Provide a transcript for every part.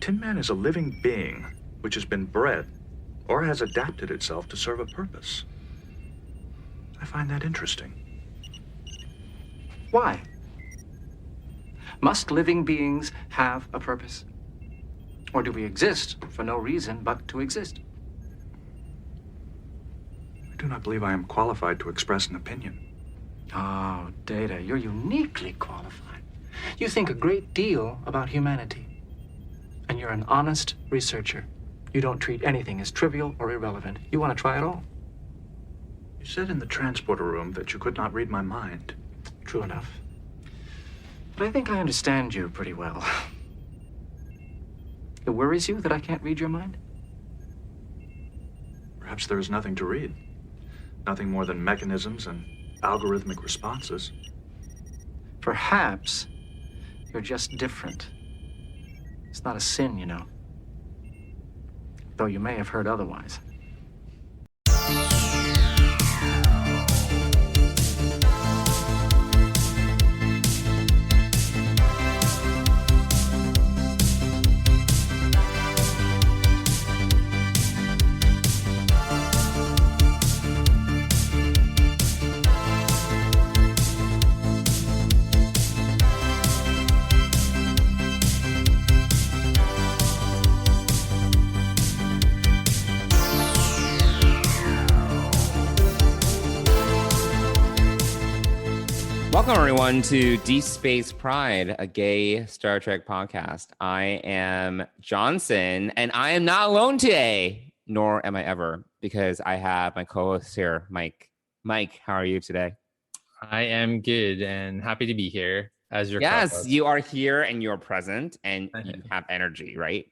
Tin Man is a living being which has been bred or has adapted itself to serve a purpose. I find that interesting. Why? Must living beings have a purpose? Or do we exist for no reason but to exist? I do not believe I am qualified to express an opinion. Oh, Data, you're uniquely qualified. You think a great deal about humanity. And you're an honest researcher. You don't treat anything as trivial or irrelevant. You want to try it all. You said in the transporter room that you could not read my mind. True enough. But I think I understand you pretty well. It worries you that I can't read your mind? Perhaps there is nothing to read. Nothing more than mechanisms and algorithmic responses. Perhaps you're just different. It's not a sin, you know. Though you may have heard otherwise. Welcome, everyone, to Deep Space Pride, a gay Star Trek podcast. I am Johnson, and I am not alone today, nor am I ever, because I have my co-host here, Mike. Mike, how are you today? I am good and happy to be here as your co-host. Yes, you are here and you're present and you have energy, right?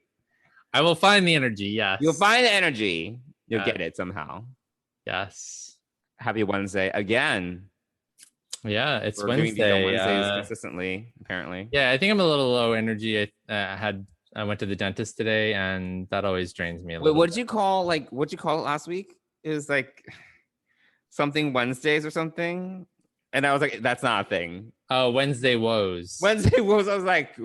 I will find the energy, yes. You'll find the energy. You'll get it somehow. Yes. Happy Wednesday again. Yeah, it's We're Wednesday. Doing these on Wednesdays consistently, apparently. Yeah, I think I'm a little low energy. I went to the dentist today, and that always drains me a little. Wait, what'd you call it last week? It was like something Wednesdays or something, and I was like, that's not a thing. Oh, Wednesday woes. Wednesday woes. I was like,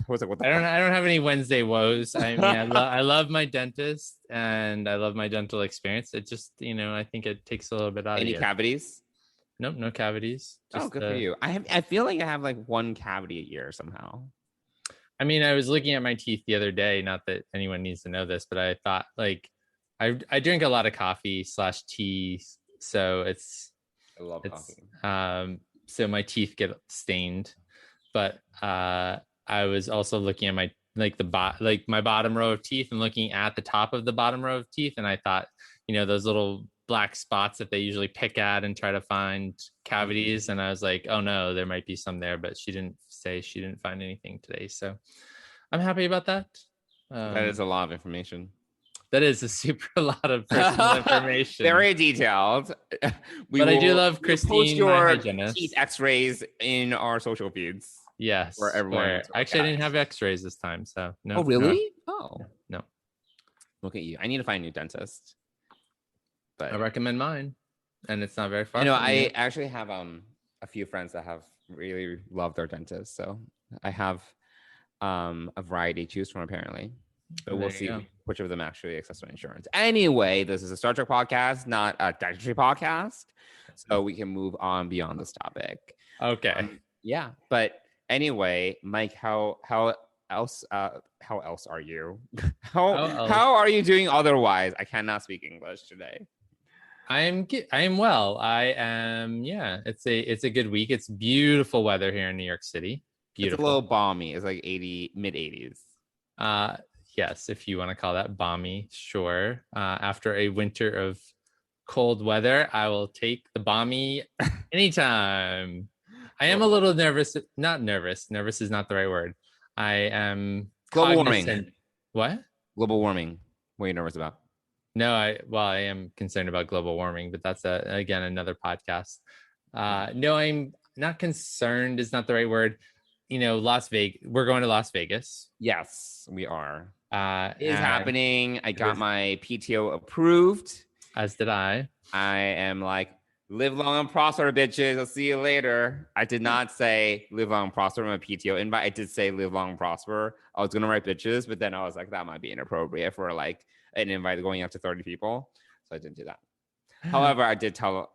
what the I don't have any Wednesday woes. I mean, I love my dentist, and I love my dental experience. It just, I think it takes a little bit out of you. Any cavities? Nope, no cavities. Just, good for you. I feel like I have like one cavity a year somehow. I mean, I was looking at my teeth the other day. Not that anyone needs to know this, but I thought like I drink a lot of coffee / tea, so I love coffee. So my teeth get stained. But I was also looking at my my bottom row of teeth and looking at the top of the bottom row of teeth, and I thought, those little black spots that they usually pick at and try to find cavities, and I was like, oh no, there might be some there, but she didn't say she didn't find anything today, so I'm happy about that. That is a lot of information. That is a super lot of personal information. Very detailed. I do love Christine, post your my hygienist. Teeth x-rays in our social feeds. Yes, for everyone. Actually, I didn't have x-rays this time, so no. Oh really? Oh no. Look at you. I need to find a new dentist. But I recommend mine, and it's not very far. I actually have a few friends that have really loved their dentist, so I have a variety to choose from apparently. But we'll see which of them actually accepts my insurance. Anyway, this is a Star Trek podcast, not a dentistry podcast, so we can move on beyond this topic. Okay. Yeah, but anyway, Mike, how else are you? How are you doing otherwise? I cannot speak English today. I am well. I am. Yeah, it's a good week. It's beautiful weather here in New York City. Beautiful. It's a little balmy. It's like mid 80s. Yes, if you want to call that balmy, sure. After a winter of cold weather, I will take the balmy anytime. I am a little nervous. Not nervous. Nervous is not the right word. I am global warming. What? Global warming. What are you nervous about? No, I am concerned about global warming, but that's again another podcast. No, I'm not concerned is not the right word. Las Vegas. We're going to Las Vegas. Yes, we are. It is happening. I got my PTO approved. As did I. I am like Live long and prosper, bitches. I'll see you later. I did not say live long and prosper in my PTO invite. I did say live long and prosper. I was gonna write bitches, but then I was like, that might be inappropriate for like an invite going out to 30 people. So I didn't do that. However, I did let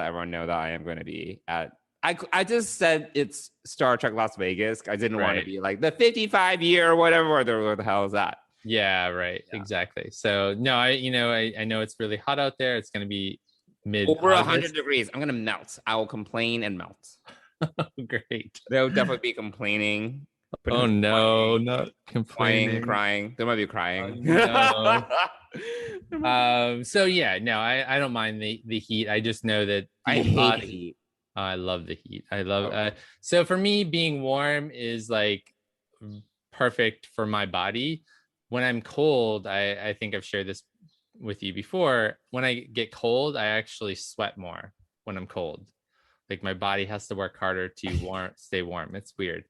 everyone know that I am going to be at. I just said it's Star Trek Las Vegas. I didn't want to be like the 55-year or whatever the hell is that? Yeah, right. Yeah. Exactly. So no, I know it's really hot out there. It's going to be over 100 degrees. I'm going to melt. I will complain and melt. Great. They'll definitely be complaining. Oh no, not complaining, crying. There might be crying. No. So yeah, no, I don't mind the heat. I just know that I hate the heat. I love the heat. I love so for me, being warm is like perfect for my body. When I'm cold, I think I've shared this with you before. When I get cold, I actually sweat more when I'm cold. Like my body has to work harder to stay warm. It's weird.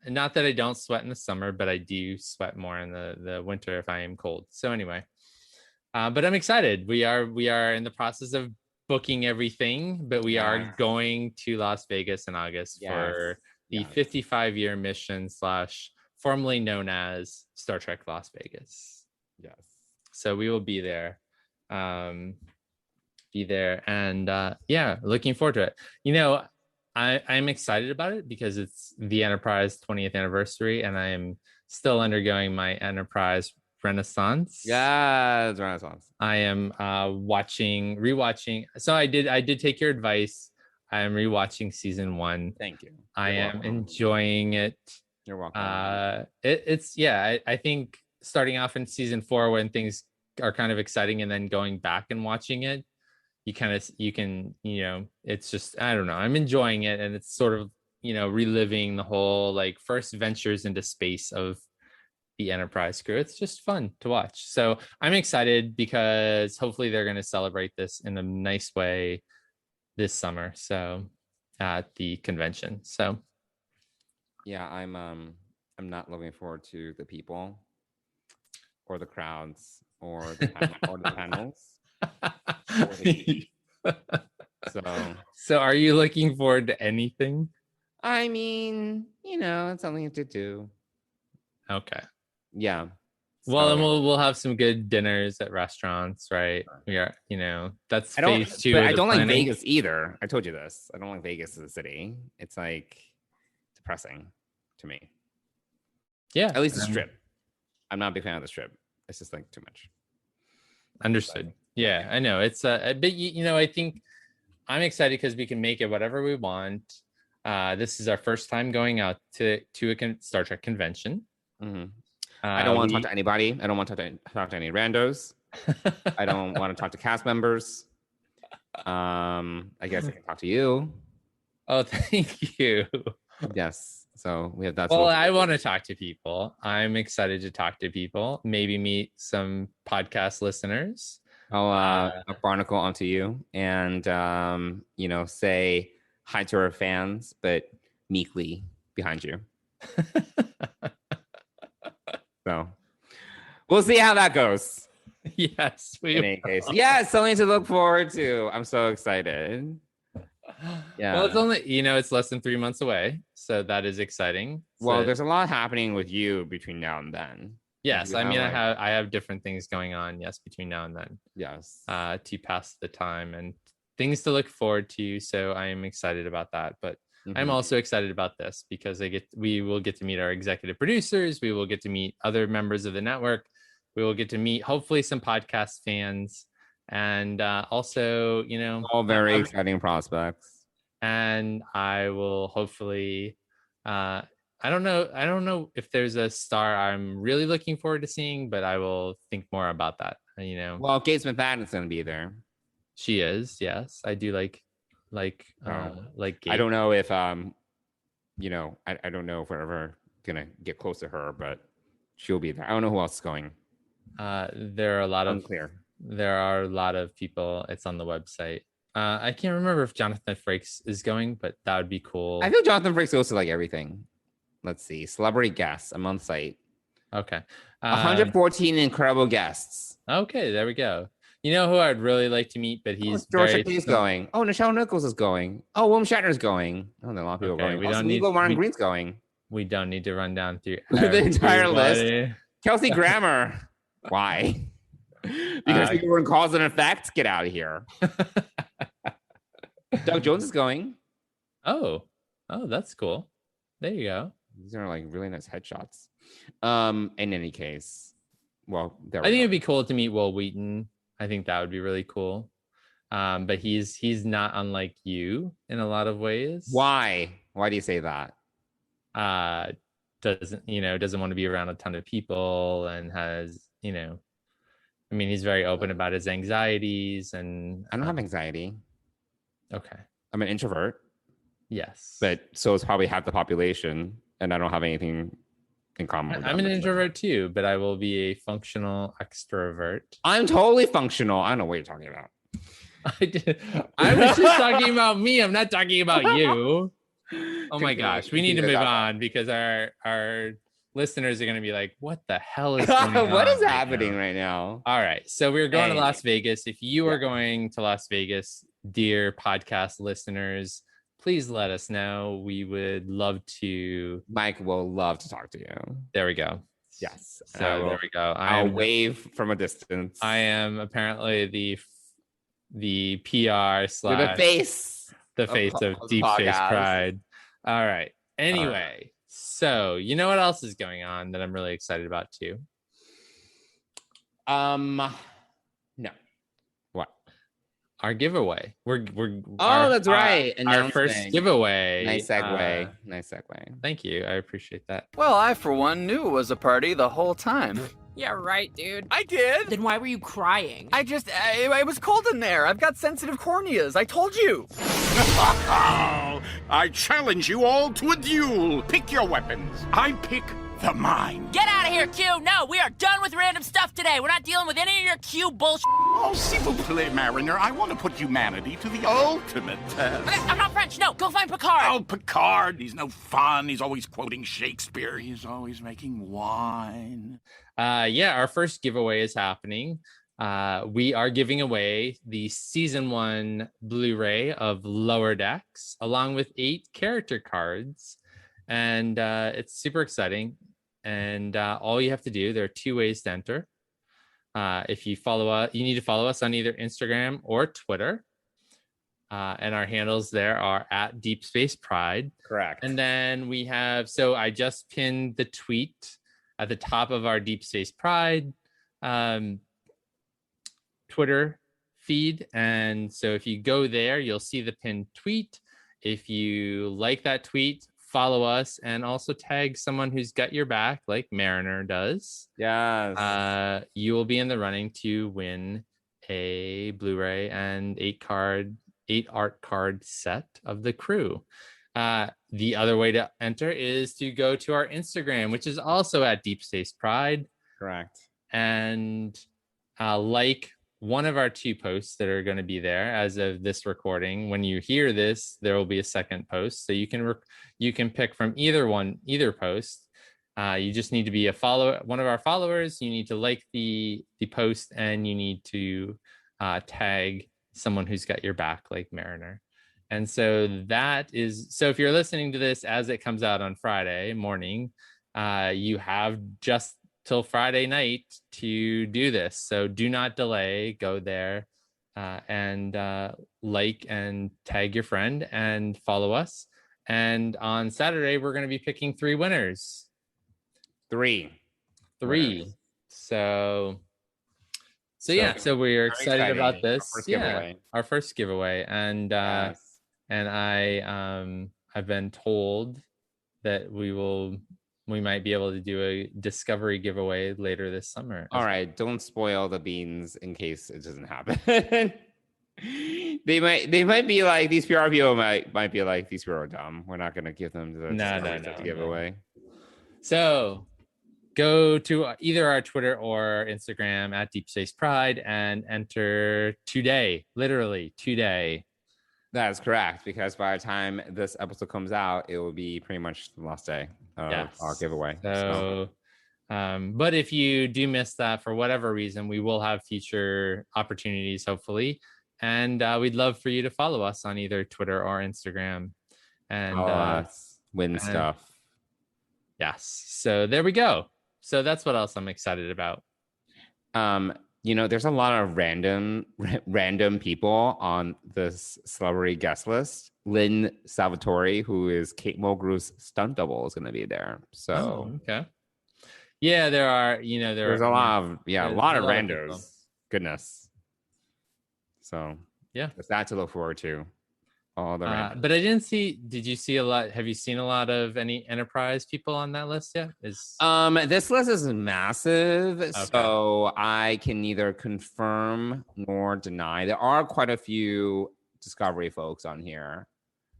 Not that I don't sweat in the summer, but I do sweat more in the winter if I am cold. So anyway, but I'm excited. We are in the process of booking everything, but we are going to Las Vegas in August for the 55-year mission / formerly known as Star Trek Las Vegas. Yes. So we will be there. And looking forward to it. I'm excited about it because it's the Enterprise 20th anniversary, and I am still undergoing my Enterprise Renaissance. Yes, Renaissance. I am rewatching. So I did take your advice. I am rewatching season 1. Thank you. I am enjoying it. You're welcome. I think starting off in season 4 when things are kind of exciting, and then going back and watching it, it's just, I don't know, I'm enjoying it, and it's sort of, reliving the whole like first ventures into space of the Enterprise crew. It's just fun to watch. So I'm excited because hopefully they're going to celebrate this in a nice way this summer. So at the convention. So yeah, I'm not looking forward to the people or the crowds or the panels. So are you looking forward to anything? I mean, it's something to do. Okay. Yeah. Well, and we'll have some good dinners at restaurants, right? We are, that's phase 2. But I don't like Vegas either. I told you this. I don't like Vegas as a city. It's like depressing to me. Yeah. At least the Strip. I'm not a big fan of the Strip. It's just like too much. Understood. Yeah, I know. It's a bit, I think I'm excited because we can make it whatever we want. This is our first time going out to a Star Trek convention. Mm-hmm. I don't want to talk to anybody. I don't want to talk to any randos. I don't want to talk to cast members. I guess I can talk to you. Oh, thank you. Yes. So we have that. Well, I want to talk to people. I'm excited to talk to people. Maybe meet some podcast listeners. I'll barnacle onto you and say hi to our fans, but meekly behind you. So we'll see how that goes. Yes. In any case. Yeah, something to look forward to. I'm so excited. Yeah. Well, it's only, it's less than 3 months away. So that is exciting. Well, there's a lot happening with you between now and then. Yes. I mean, I have different things going on. Yes. Between now and then. Yes. To pass the time and things to look forward to. So I am excited about that. But I'm also excited about this because we will get to meet our executive producers. We will get to meet other members of the network. We will get to meet hopefully some podcast fans, and also, all very exciting prospects. And I will hopefully, I don't know if there's a star I'm really looking forward to seeing, but I will think more about that. Well, Gates McFadden's going to be there. She is. Yes, I do like Gates. I don't know if I don't know if we're ever gonna get close to her, but she'll be there. I don't know who else is going. There are a lot of people. It's on the website. I can't remember if Jonathan Frakes is going, but that would be cool. I think Jonathan Frakes goes to like everything. Let's see, celebrity guests. I'm on site. Okay, 114 incredible guests. Okay, there we go. You know who I'd really like to meet, but he's George very Takei's going. Oh, Nichelle Nichols is going. Oh, William Shatner's going. Oh, there are a lot of people Okay, going. we Oh, don't need- Smeagol Martin we- Green's going. We don't need to run down through The entire everybody. list. Kelsey Grammer. Why? Because people were in cause and effect. Get out of here. Doug Jones is going. Oh, that's cool. There you go. These are like really nice headshots. In any case, well, I think it'd be cool to meet Will Wheaton. I think that would be really cool. But he's not unlike you in a lot of ways. Why? Why do you say that? Doesn't want to be around a ton of people and has, I mean, he's very open about his anxieties and I don't have anxiety. Okay. I'm an introvert. Yes. But so is probably half the population, and I don't have anything in common with I'm an introvert too, but I will be a functional extrovert. I'm totally functional. I don't know what you're talking about. I was just talking about me. I'm not talking about you. Oh my gosh. We need to move on because our listeners are going to be like, what the hell is going on? What is happening right now? All right. So we're going to Las Vegas. If you are going to Las Vegas, dear podcast listeners, please let us know. We would love to. Mike will love to talk to you. There we go. Yes. So there we go. I'll wave from a distance. I am apparently the PR / the face of Deep Space Pride. All right. Anyway, so you know what else is going on that I'm really excited about too? No. What? Our giveaway. That's right. Our first giveaway. Nice segue. Nice segue. Thank you. I appreciate that. Well, I for one knew it was a party the whole time. Yeah, right, dude. I did. Then why were you crying? It was cold in there. I've got sensitive corneas. I told you. I challenge you all to a duel. Pick your weapons. I pick the mine. Get out of here, Q! No, we are done with random stuff today. We're not dealing with any of your Q bullshit. Oh, s'il vous plaît, Mariner. I want to put humanity to the ultimate test. I'm not French. No, go find Picard. Oh, Picard. He's no fun. He's always quoting Shakespeare. He's always making wine. Our first giveaway is happening. We are giving away the season 1 Blu-ray of Lower Decks, along with 8 character cards, and it's super exciting. And all you have to do, there are 2 ways to enter. If you follow us, you need to follow us on either Instagram or Twitter. And our handles there are at Deep Space Pride. Correct. And then we have, so I just pinned the tweet at the top of our Deep Space Pride Twitter feed. And so if you go there, you'll see the pinned tweet. If you like that tweet, follow us and also tag someone who's got your back, like Mariner does. Yes. You will be in the running to win a Blu-ray and 8 art card set of the crew. The other way to enter is to go to our Instagram, which is also at Deep Space Pride. Correct. And like one of our 2 posts that are going to be there as of this recording. When you hear this, there will be a second post. So you can pick from either post. You just need to be one of our followers. You need to like the post, and you need to tag someone who's got your back, like Mariner. And so if you're listening to this as it comes out on Friday morning, you have just till Friday night to do this. So do not delay. Go there and like and tag your friend and follow us. And on Saturday, we're going to be picking 3 winners. 3. So we're excited about this. Our first giveaway. And yes. And I've been told that we might be able to do a discovery giveaway later this summer. All right, don't spoil the beans in case it doesn't happen. They might be like, these PR people might be like, these people are dumb. We're not going to give them the giveaway. So go to either our Twitter or Instagram at Deep Space Pride and enter today, literally today. That is correct, because by the time this episode comes out, it will be pretty much the last day of our giveaway. So But if you do miss that for whatever reason, we will have future opportunities, hopefully. And we'd love for you to follow us on either Twitter or Instagram. And win and- stuff. yes. So there we go. So that's what else I'm excited about. There's a lot of random people on this celebrity guest list. Lynn Salvatore, who is Kate Mulgrew's stunt double, is going to be there. So okay. Yeah, there are. There's a lot of randos. People. Goodness. So yeah, there's that to look forward to. All the but I didn't see. Did you see a lot? Have you seen a lot of any Enterprise people on that list yet? This list is massive, so I can neither confirm nor deny. There are quite a few Discovery folks on here.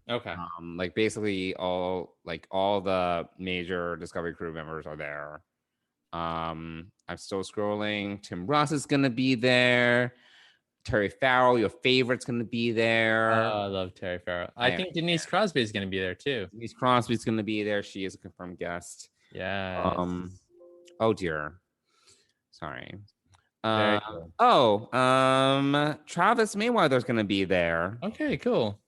Okay. Like basically all the major Discovery crew members are there. I'm still scrolling. Tim Russ is gonna be there. Terry Farrell, your favorite's going to be there. Oh, I love Terry Farrell. I think Denise Crosby is going to be there too. Denise Crosby's going to be there. She is a confirmed guest. Yeah. Oh dear. Sorry. Travis Mayweather's going to be there. Okay, cool.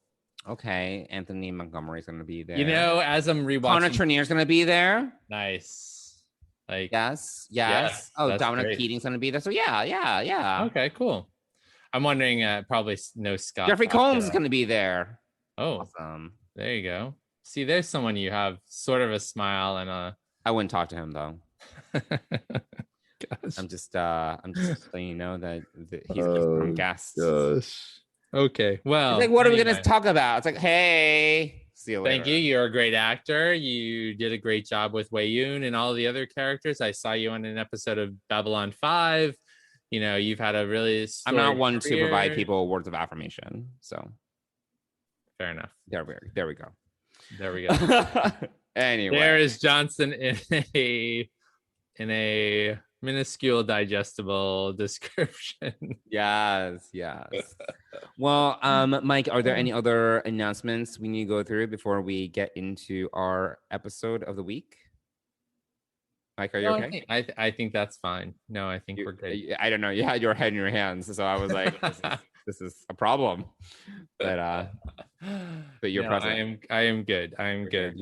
Okay, Anthony Montgomery's going to be there. As I'm rewatching, Connor Trinneer's going to be there. Nice. Yes. Oh, Dominic Keating's going to be there. So yeah. Okay, cool. I'm wondering, probably no Scott. Jeffrey Combs is going to be there. Oh, awesome. There you go. See, there's someone you have sort of a smile and a. I wouldn't talk to him though. I'm just letting you know that he's a guest. Gosh. Okay. Well, it's like, what are we going to talk about? It's like, hey, see you later. Thank you. You're a great actor. You did a great job with Wei Yun and all the other characters. I saw you on an episode of Babylon 5. You've had a really. I'm not one to provide people words of affirmation, so fair enough. There we go. There we go. Anyway, there is Johnson in a minuscule digestible description. Yes. Well, Mike, are there any other announcements we need to go through before we get into our episode of the week? Mike, are you okay? I think that's fine. No, I think we're good. I don't know. You had your head in your hands, so I was like, this is a problem. But you're present. I am good. I am good.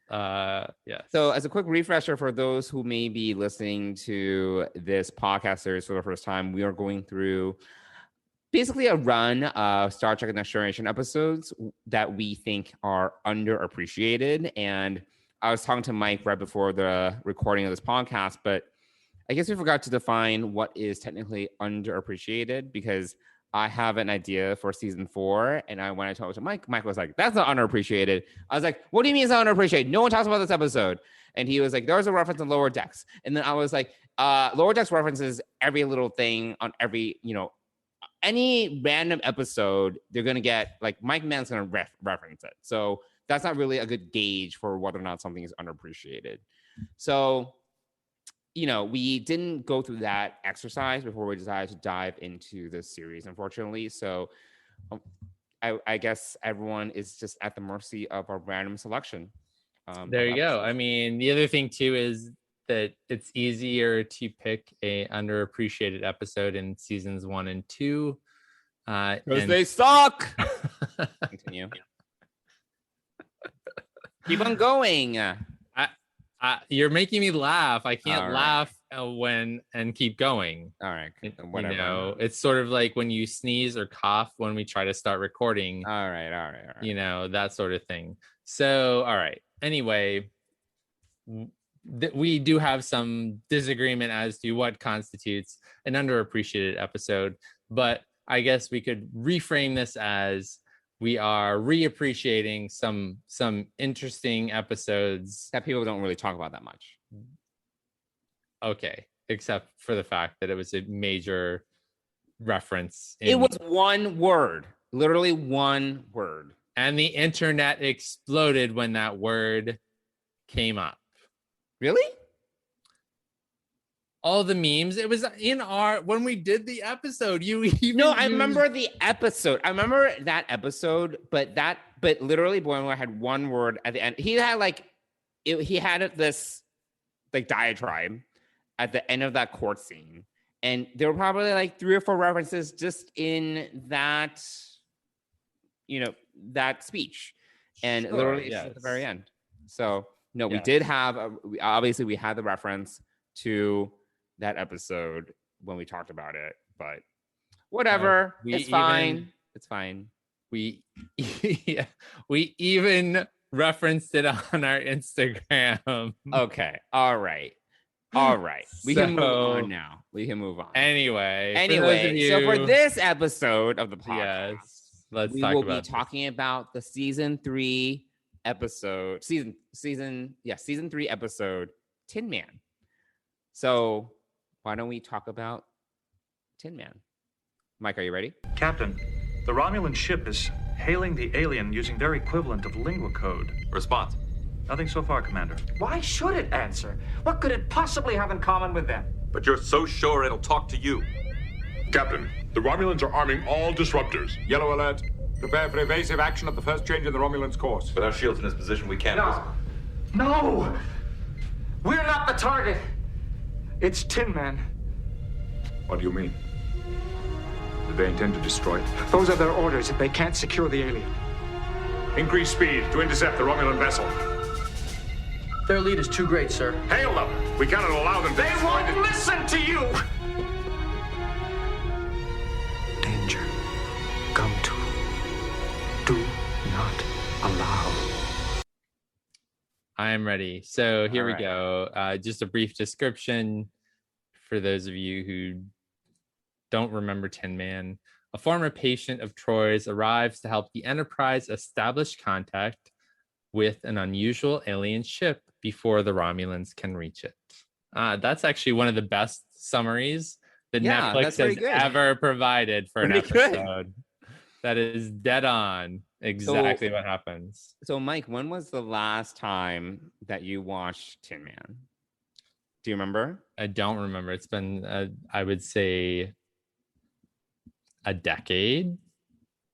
Yeah. So as a quick refresher for those who may be listening to this podcast series for the first time, we are going through basically a run of Star Trek Next Generation episodes that we think are underappreciated. And I was talking to Mike right before the recording of this podcast, but I guess we forgot to define what is technically underappreciated, because I have an idea for season 4. And when I told it to Mike was like, that's not underappreciated. I was like, what do you mean it's not underappreciated? No one talks about this episode. And he was like, there's a reference in Lower Decks. And then I was like, Lower Decks references every little thing on every, any random episode, they're going to get, like, Mike Mann's going to reference it. So that's not really a good gauge for whether or not something is underappreciated. So, we didn't go through that exercise before we decided to dive into this series, unfortunately. So I guess everyone is just at the mercy of a random selection. There you go. I mean, the other thing too is that it's easier to pick a underappreciated episode in seasons 1 and 2. Because they suck. Continue. Keep on going. You're making me laugh. I can't laugh and keep going. All right. Whatever. It's sort of like when you sneeze or cough when we try to start recording. All right. That sort of thing. So, all right. Anyway, we do have some disagreement as to what constitutes an underappreciated episode, but I guess we could reframe this as we are reappreciating some interesting episodes that people don't really talk about that much. Okay, except for the fact that it was a major reference. It was one word, literally one word. And the internet exploded when that word came up. Really? All the memes. It was in when we did the episode. I remember the episode. I remember that episode, but literally Boimler had one word at the end. He had this like diatribe at the end of that court scene. And there were probably like 3 or 4 references just in that, that speech. And literally it's at the very end. So no, we did have, obviously we had the reference to that episode when we talked about it, but whatever, it's fine. It's fine. We even referenced it on our Instagram. Okay. All right. We can move on now. Anyway, so for this episode of the podcast, let's we talk will about be talking about the season 3 episode, season 3 episode, Tin Man. So why don't we talk about Tin Man? Mike, are you ready? Captain, the Romulan ship is hailing the alien using their equivalent of lingua code. Response. Nothing so far, Commander. Why should it answer? What could it possibly have in common with them? But you're so sure it'll talk to you. Captain, the Romulans are arming all disruptors. Yellow alert. Prepare for evasive action at the first change in the Romulans' course. With our shields in this position, we can't. No! We're not the target. It's Tin Man. What do you mean? Do they intend to destroy it? Those are their orders if they can't secure the alien. Increase speed to intercept the Romulan vessel. Their lead is too great, sir. Hail them! We cannot allow them to They won't listen to you! Danger. Come to. Do not allow. I am ready. So here we go. Just a brief description for those of you who don't remember Tin Man. A former patient of Troy's arrives to help the Enterprise establish contact with an unusual alien ship before the Romulans can reach it. That's actually one of the best summaries that Netflix has ever provided for an episode. That is dead on exactly what happens. So, Mike, when was the last time that you watched Tin Man? Do you remember? I don't remember. It's been, I would say, a decade,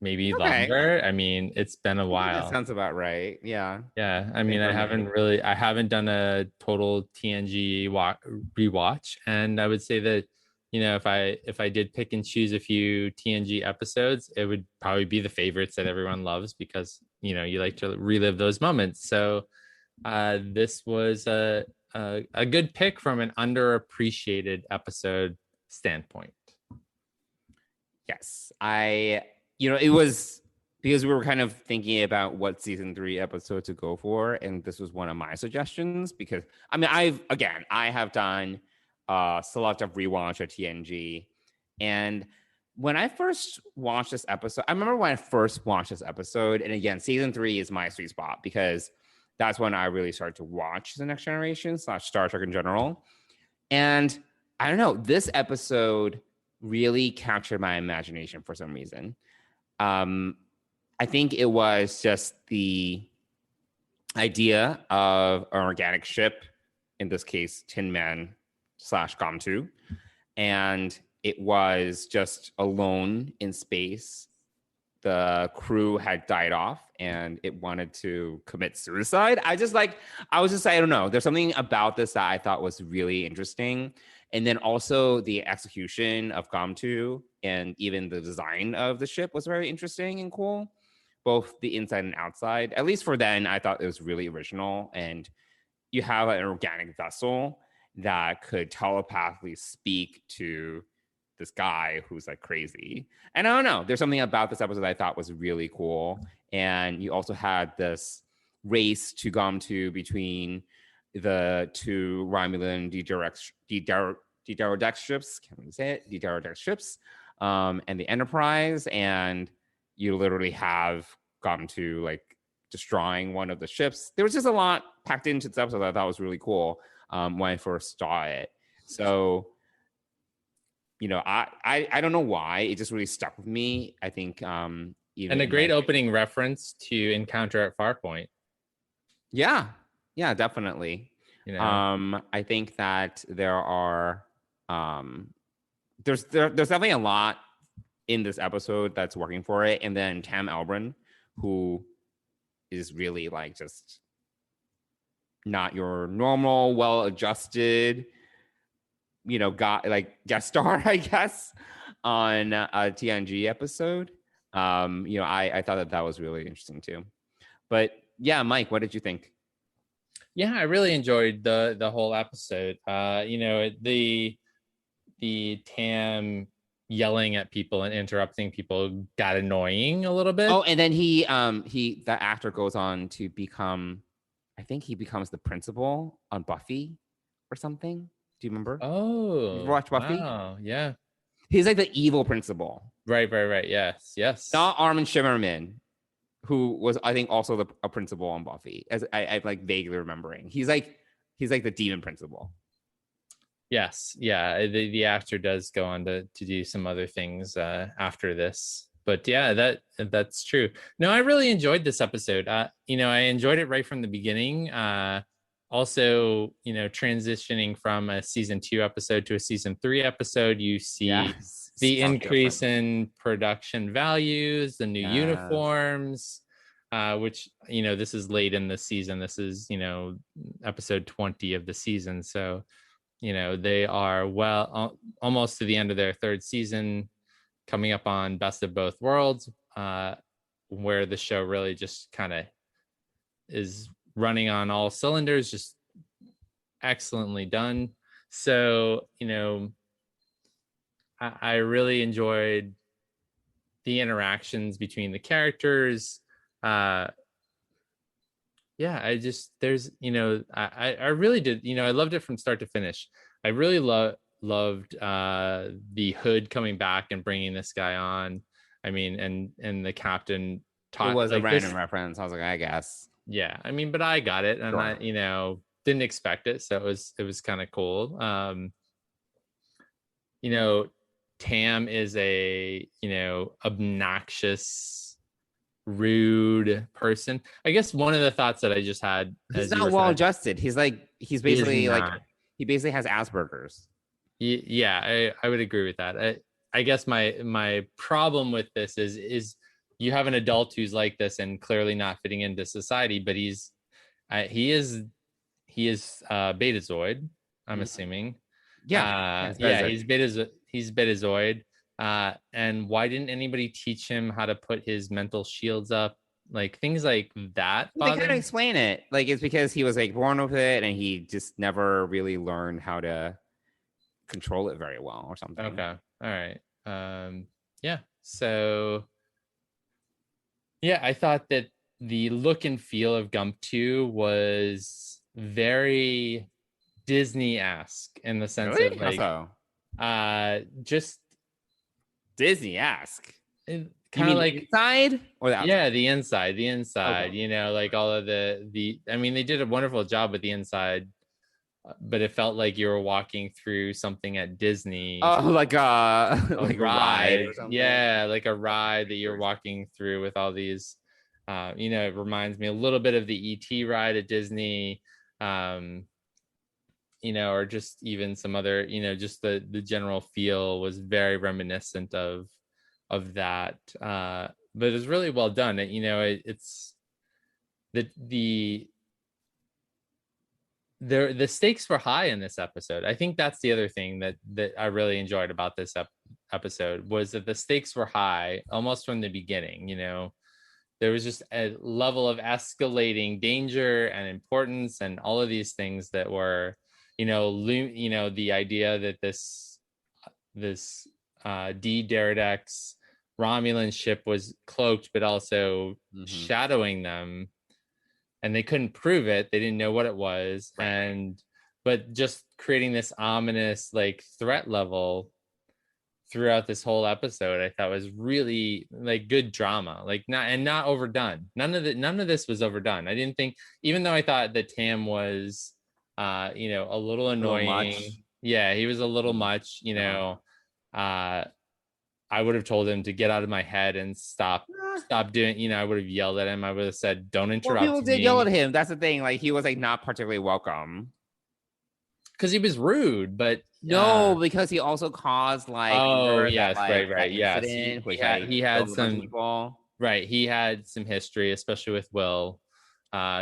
maybe longer. I mean, it's been a while. That sounds about right. Yeah. I mean, I haven't done a total TNG rewatch, and I would say that, if I did pick and choose a few TNG episodes, it would probably be the favorites that everyone loves because you like to relive those moments. So this was a good pick from an underappreciated episode standpoint. Yes, it was because we were kind of thinking about what season 3 episode to go for, and this was one of my suggestions because I have done selective rewatch of TNG, and when I first watched this episode, I remember when I first watched this episode, and again, season 3 is my sweet spot because that's when I really started to watch The Next Generation / Star Trek in general, and I don't know, this episode really captured my imagination for some reason. I think it was just the idea of an organic ship, in this case, Tin Man / GOM2, and it was just alone in space. The crew had died off and it wanted to commit suicide. I don't know. There's something about this that I thought was really interesting. And then also the execution of GOM2 and even the design of the ship was very interesting and cool. Both the inside and outside. At least for then, I thought it was really original. And you have an organic vessel that could telepathically speak to this guy who's like crazy. And I don't know. There's something about this episode that I thought was really cool. And you also had this race to GOM2 between the 2 Romulan D-Derodex ships, can't really say it, D-Derodex ships, and the Enterprise, and you literally have GOM2 like destroying one of the ships. There was just a lot packed into this episode that I thought was really cool when I first saw it. So, I don't know why, it just really stuck with me. I think and a great opening reference to Encounter at Farpoint. Yeah, definitely. I think that there are there's definitely a lot in this episode that's working for it. And then Tam Elbrum, who is really like just not your normal, well-adjusted got like guest star, I guess, on a TNG episode. I thought that was really interesting too. But yeah, Mike, what did you think? Yeah, I really enjoyed the whole episode. The Tam yelling at people and interrupting people got annoying a little bit. Oh, and then the actor goes on to become, I think he becomes the principal on Buffy or something. Do you remember? Oh, you watch Buffy? Wow, yeah. He's like the evil principal. Right. Yes. Not Armin Shimmerman, who was, I think, also a principal on Buffy, as I like vaguely remembering. He's like the demon principal. Yes, yeah. The actor does go on to do some other things after this, but yeah, that's true. No, I really enjoyed this episode. I enjoyed it right from the beginning. Also, transitioning from a season 2 episode to a season 3 episode, you see the increase in production values, the new uniforms, which this is late in the season. This is episode 20 of the season, so they are almost to the end of their 3rd season, coming up on Best of Both Worlds, where the show really just kind of is running on all cylinders, just excellently done. So, I really enjoyed the interactions between the characters. I really did, I loved it from start to finish. I really loved the Hood coming back and bringing this guy on. I mean, and the captain taught, it was like a random reference. I was like, I guess. Yeah. I mean, but I got it, and sure. I, didn't expect it. So it was kind of cool. Tam is a, obnoxious, rude person. I guess one of the thoughts that I just had, he's not well adjusted. He's basically he basically has Asperger's. Yeah, I would agree with that. I guess my problem with this is you have an adult who's like this and clearly not fitting into society, but he is Betazoid, I'm assuming. Yeah, he's Betazoid. And why didn't anybody teach him how to put his mental shields up? Like things like that. They kind of explain it. Like it's because he was like born with it, and he just never really learned how to control it very well, or something. Okay, all right. Yeah. So, yeah, I thought that the look and feel of Gump 2 was very Disney-esque in the sense really? of like, just Disney-esque. Kind of like inside or the outside? Yeah, the inside. Okay. Like all of the. I mean, they did a wonderful job with the inside, but it felt like you were walking through something at Disney. Oh, like a ride or something. Yeah, like a ride that you're walking through with all these. It reminds me a little bit of the E.T. ride at Disney. Or just even some other, just the general feel was very reminiscent of that. But it was really well done. It's the stakes were high in this episode. I think that's the other thing that I really enjoyed about this episode was that the stakes were high almost from the beginning. There was just a level of escalating danger and importance and all of these things that were, the idea that this D Derridex Romulan ship was cloaked, but also shadowing them, and they couldn't prove it. They didn't know what it was. Right. But just creating this ominous like threat level throughout this whole episode, I thought was really like good drama, like not overdone. None of this was overdone. I didn't think, even though I thought that Tam was, a little annoying. Yeah, he was a little much, I would have told him to get out of my head and stop doing, I would have yelled at him. I would have said, don't interrupt me. People did yell at him. That's the thing. Like he was like not particularly welcome. Because he was rude, but no, because he also caused like right, yes, he had some people. Right, he had some history, especially with Will,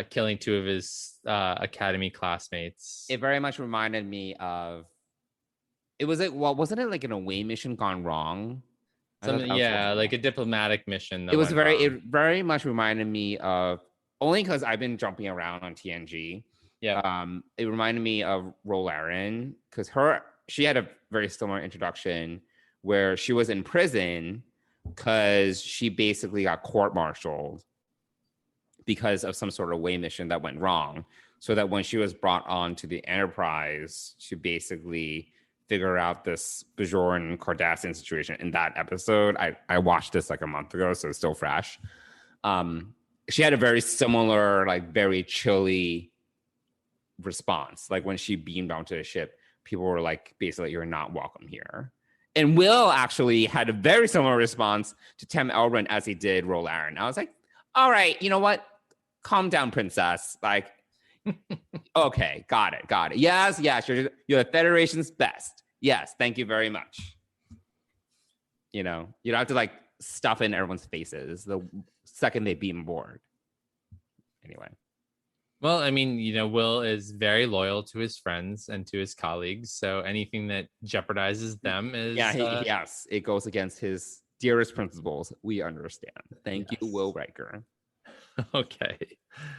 killing 2 of his academy classmates. It very much reminded me of It was like, well, wasn't it like an away mission gone wrong? Something, yeah, like a diplomatic mission. That It was went very, wrong. it very much reminded me of, only because I've been jumping around on TNG. Yeah. It reminded me of Rolaren because she had a very similar introduction where she was in prison because she basically got court-martialed because of some sort of away mission that went wrong. So that when she was brought on to the Enterprise to basically figure out this Bajoran Cardassian situation in that episode, I watched this like a month ago, so it's still fresh. She had a very similar, like very chilly response. Like when she beamed onto the ship, people were like, basically, you're not welcome here. And Will actually had a very similar response to Tem Elbrum as he did Rolaren. I was like, all right, you know what? Calm down, princess. Like, okay, got it. Yes, you're the Federation's best. Yes, thank you very much. You know, you don't have to like stuff in everyone's faces the second they beam aboard. Anyway. Well, I mean, you know, Will is very loyal to his friends and to his colleagues. So anything that jeopardizes them is... yes, it goes against his dearest principles. We understand. Thank you, Will Riker. Okay.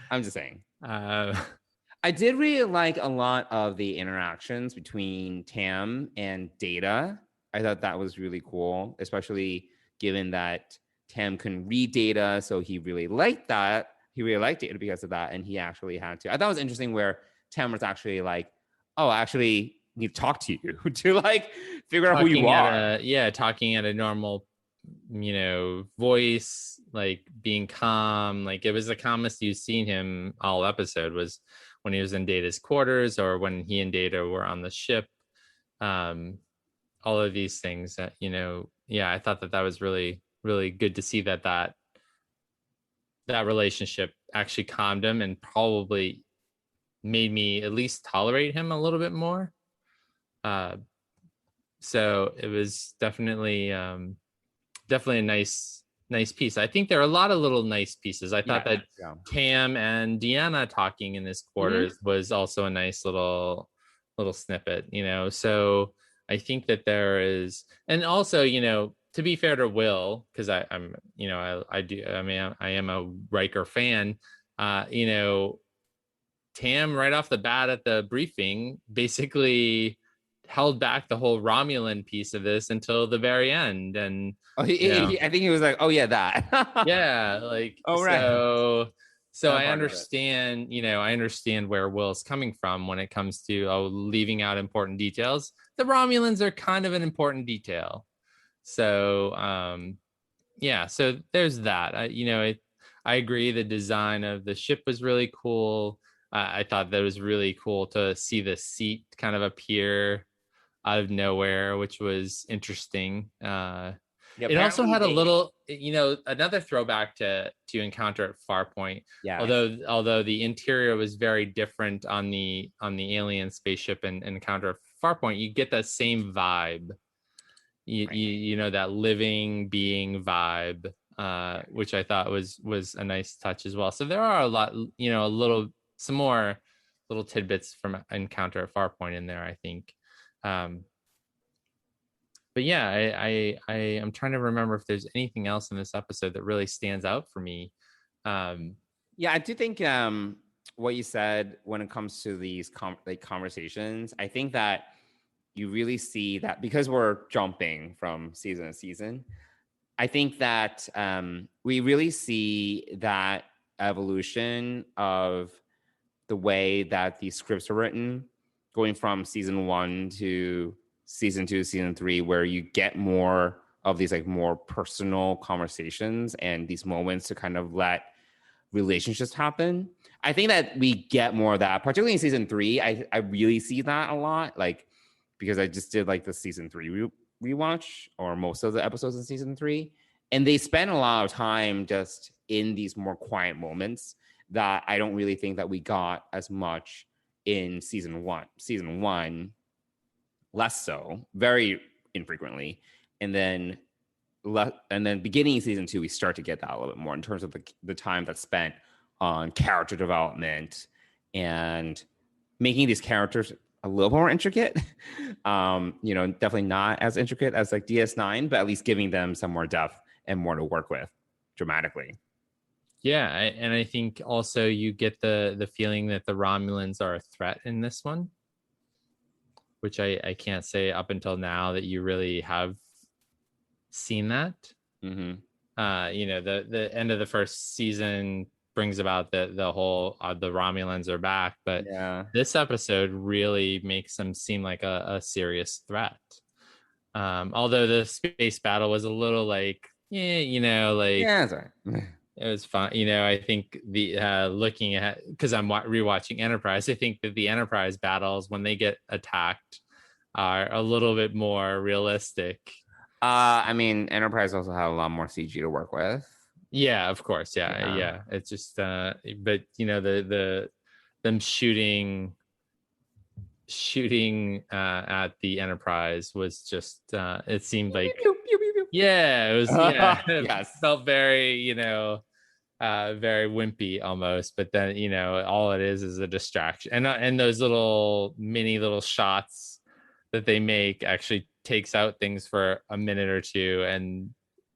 I'm just saying. I did really like a lot of the interactions between Tam and Data. I thought that was really cool, especially given that Tam can read Data, so he really liked that. He really liked Data because of that, and he actually had to. I thought it was interesting where Tam was actually like, oh, I actually need to talk to you to like figure out who you are. Talking at a normal, you know, voice, like being calm. Like it was the calmest you've seen him all episode was when he was in Data's quarters or when he and Data were on the ship. All of these things that, you know, I thought that was really, really good to see that relationship actually calmed him and probably made me at least tolerate him a little bit more. So it was definitely a nice piece. I think there are a lot of little nice pieces. I thought that Tam and Deanna talking in his quarters was also a nice little snippet, you know. So I think that there is, and also, you know, to be fair to Will, because I'm, you know, I am a Riker fan. You know, Tam right off the bat at the briefing basically held back the whole Romulan piece of this until the very end, and I think he was like, oh yeah, that. Yeah, like, oh right. So I understand, you know, I understand where Will's coming from when it comes to leaving out important details. The Romulans are kind of an important detail. So, so there's that. I agree. The design of the ship was really cool. I thought that was really cool to see the seat kind of appear out of nowhere, which was interesting. It also had a little, you know, another throwback to Encounter at Farpoint. Yeah. Although the interior was very different on the alien spaceship and Encounter at Farpoint, you get that same vibe. You know, that living being vibe, which I thought was a nice touch as well. So there are a lot, you know, some more little tidbits from Encounter at Farpoint in there, I think. But yeah, I'm trying to remember if there's anything else in this episode that really stands out for me. Yeah, I do think what you said when it comes to these conversations, I think that you really see that because we're jumping from season to season, I think that we really see that evolution of the way that these scripts are written, going from season 1 to season 2, season 3, where you get more of these like more personal conversations and these moments to kind of let relationships happen. I think that we get more of that, particularly in season 3. I really see that a lot, like, because I just did like the season 3 rewatch, or most of the episodes in season 3. And they spend a lot of time just in these more quiet moments that I don't really think that we got as much in season 1. Season 1, less so, very infrequently. And then beginning of season 2, we start to get that a little bit more in terms of the time that's spent on character development and making these characters a little more intricate. Definitely not as intricate as like DS9, but at least giving them some more depth and more to work with dramatically. Yeah, and I think also you get the feeling that the Romulans are a threat in this one, which I can't say up until now that you really have seen that. Mm-hmm. The end of the first season brings about the whole the Romulans are back, but this episode really makes them seem like a serious threat. Although the space battle was a little like, that's right. It was fun. I think the looking at, because I'm rewatching Enterprise, I think that the Enterprise battles when they get attacked are a little bit more realistic. Enterprise also had a lot more CG to work with. Yeah, of course. Yeah. It's just but the them shooting at the Enterprise was just it seemed like it was it felt very very wimpy almost, but then all it is a distraction, and those little shots that they make actually takes out things for a minute or two, and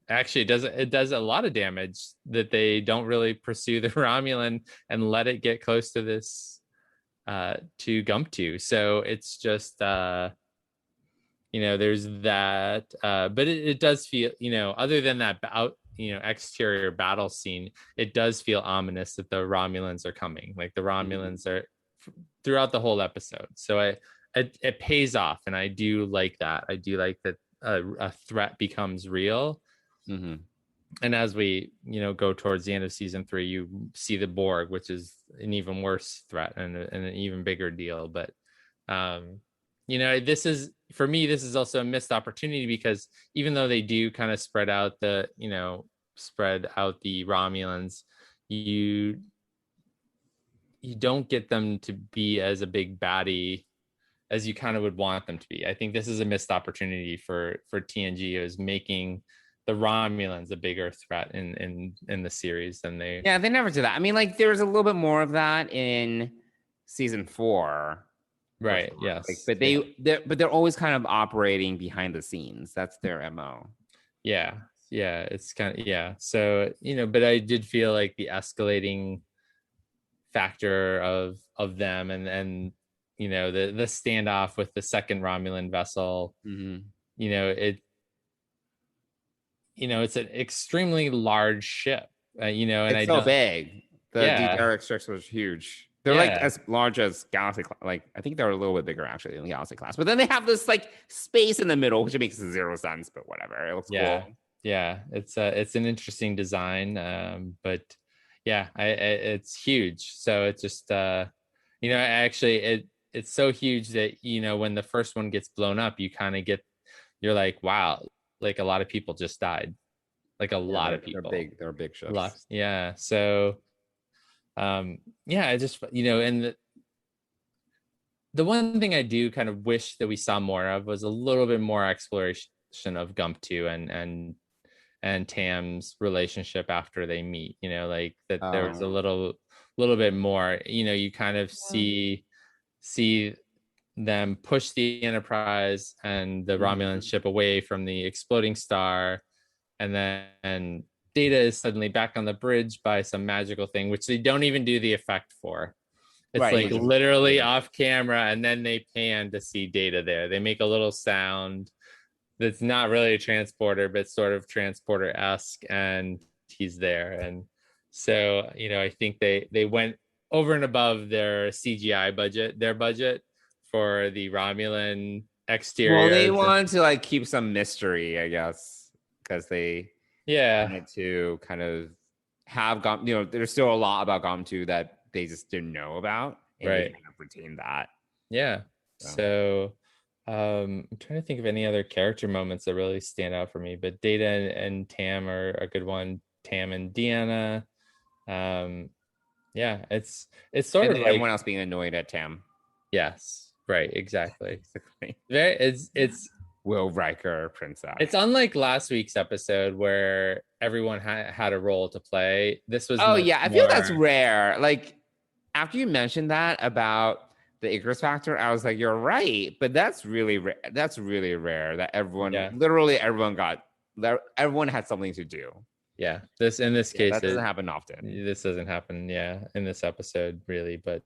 actually it does a lot of damage that they don't really pursue the Romulan and let it get close to this to Gump2. So it's just there's that but it does feel other than that exterior battle scene, it does feel ominous that the Romulans are coming. Like the Romulans are throughout the whole episode. So it pays off, and I do like that. I do like that a threat becomes real. Mm-hmm. And as we go towards the end of season 3, you see the Borg, which is an even worse threat and an even bigger deal. But this is also a missed opportunity, because even though they do kind of spread out the Romulans, you don't get them to be as a big baddie as you kind of would want them to be. I think this is a missed opportunity for TNG, is making the Romulans a bigger threat in the series than they. Yeah, they never did that. There's a little bit more of that in season 4. Right. Sure. Yes. But they're always kind of operating behind the scenes. That's their MO. Yeah. It's kind of So but I did feel like the escalating factor of them and the standoff with the second Romulan vessel. Mm-hmm. It's an extremely large ship. And it's so big. The Derek 6 was huge. They're like as large as Galaxy. Like I think they're a little bit bigger actually than Galaxy class. But then they have this like space in the middle, which makes zero sense. But whatever, it looks cool. Yeah, it's an interesting design. But it's huge. So it's just it's so huge that when the first one gets blown up, you're like, wow, like a lot of people just died. Like a lot of people. They're big ships. Yeah. So I just and the one thing I do kind of wish that we saw more of was a little bit more exploration of Gump2 and Tam's relationship after they meet. Like that there was a little bit more. You kind of see them push the Enterprise and the Romulan ship away from the exploding star, and then Data is suddenly back on the bridge by some magical thing, which they don't even do the effect for. It's literally off camera, and then they pan to see Data there. They make a little sound that's not really a transporter, but sort of transporter-esque, and he's there. And so, I think they went over and above their CGI budget, for the Romulan exterior. Well, they wanted to keep some mystery, I guess, because they wanted to kind of have there's still a lot about GOM2 that they just didn't know about, and they kind of retain that. Yeah. So I'm trying to think of any other character moments that really stand out for me, but Data and Tam are a good one. Tam and Deanna. It's sort of like everyone else being annoyed at Tam. Yes. Right. Exactly. It's Will Riker, Princess. It's unlike last week's episode where everyone had a role to play. This was I feel that's rare. Like after you mentioned that about the Icarus factor, I was like, you're right, but that's really rare that literally everyone had something to do. Yeah, in this case, that doesn't happen often. This doesn't happen, in this episode, really. But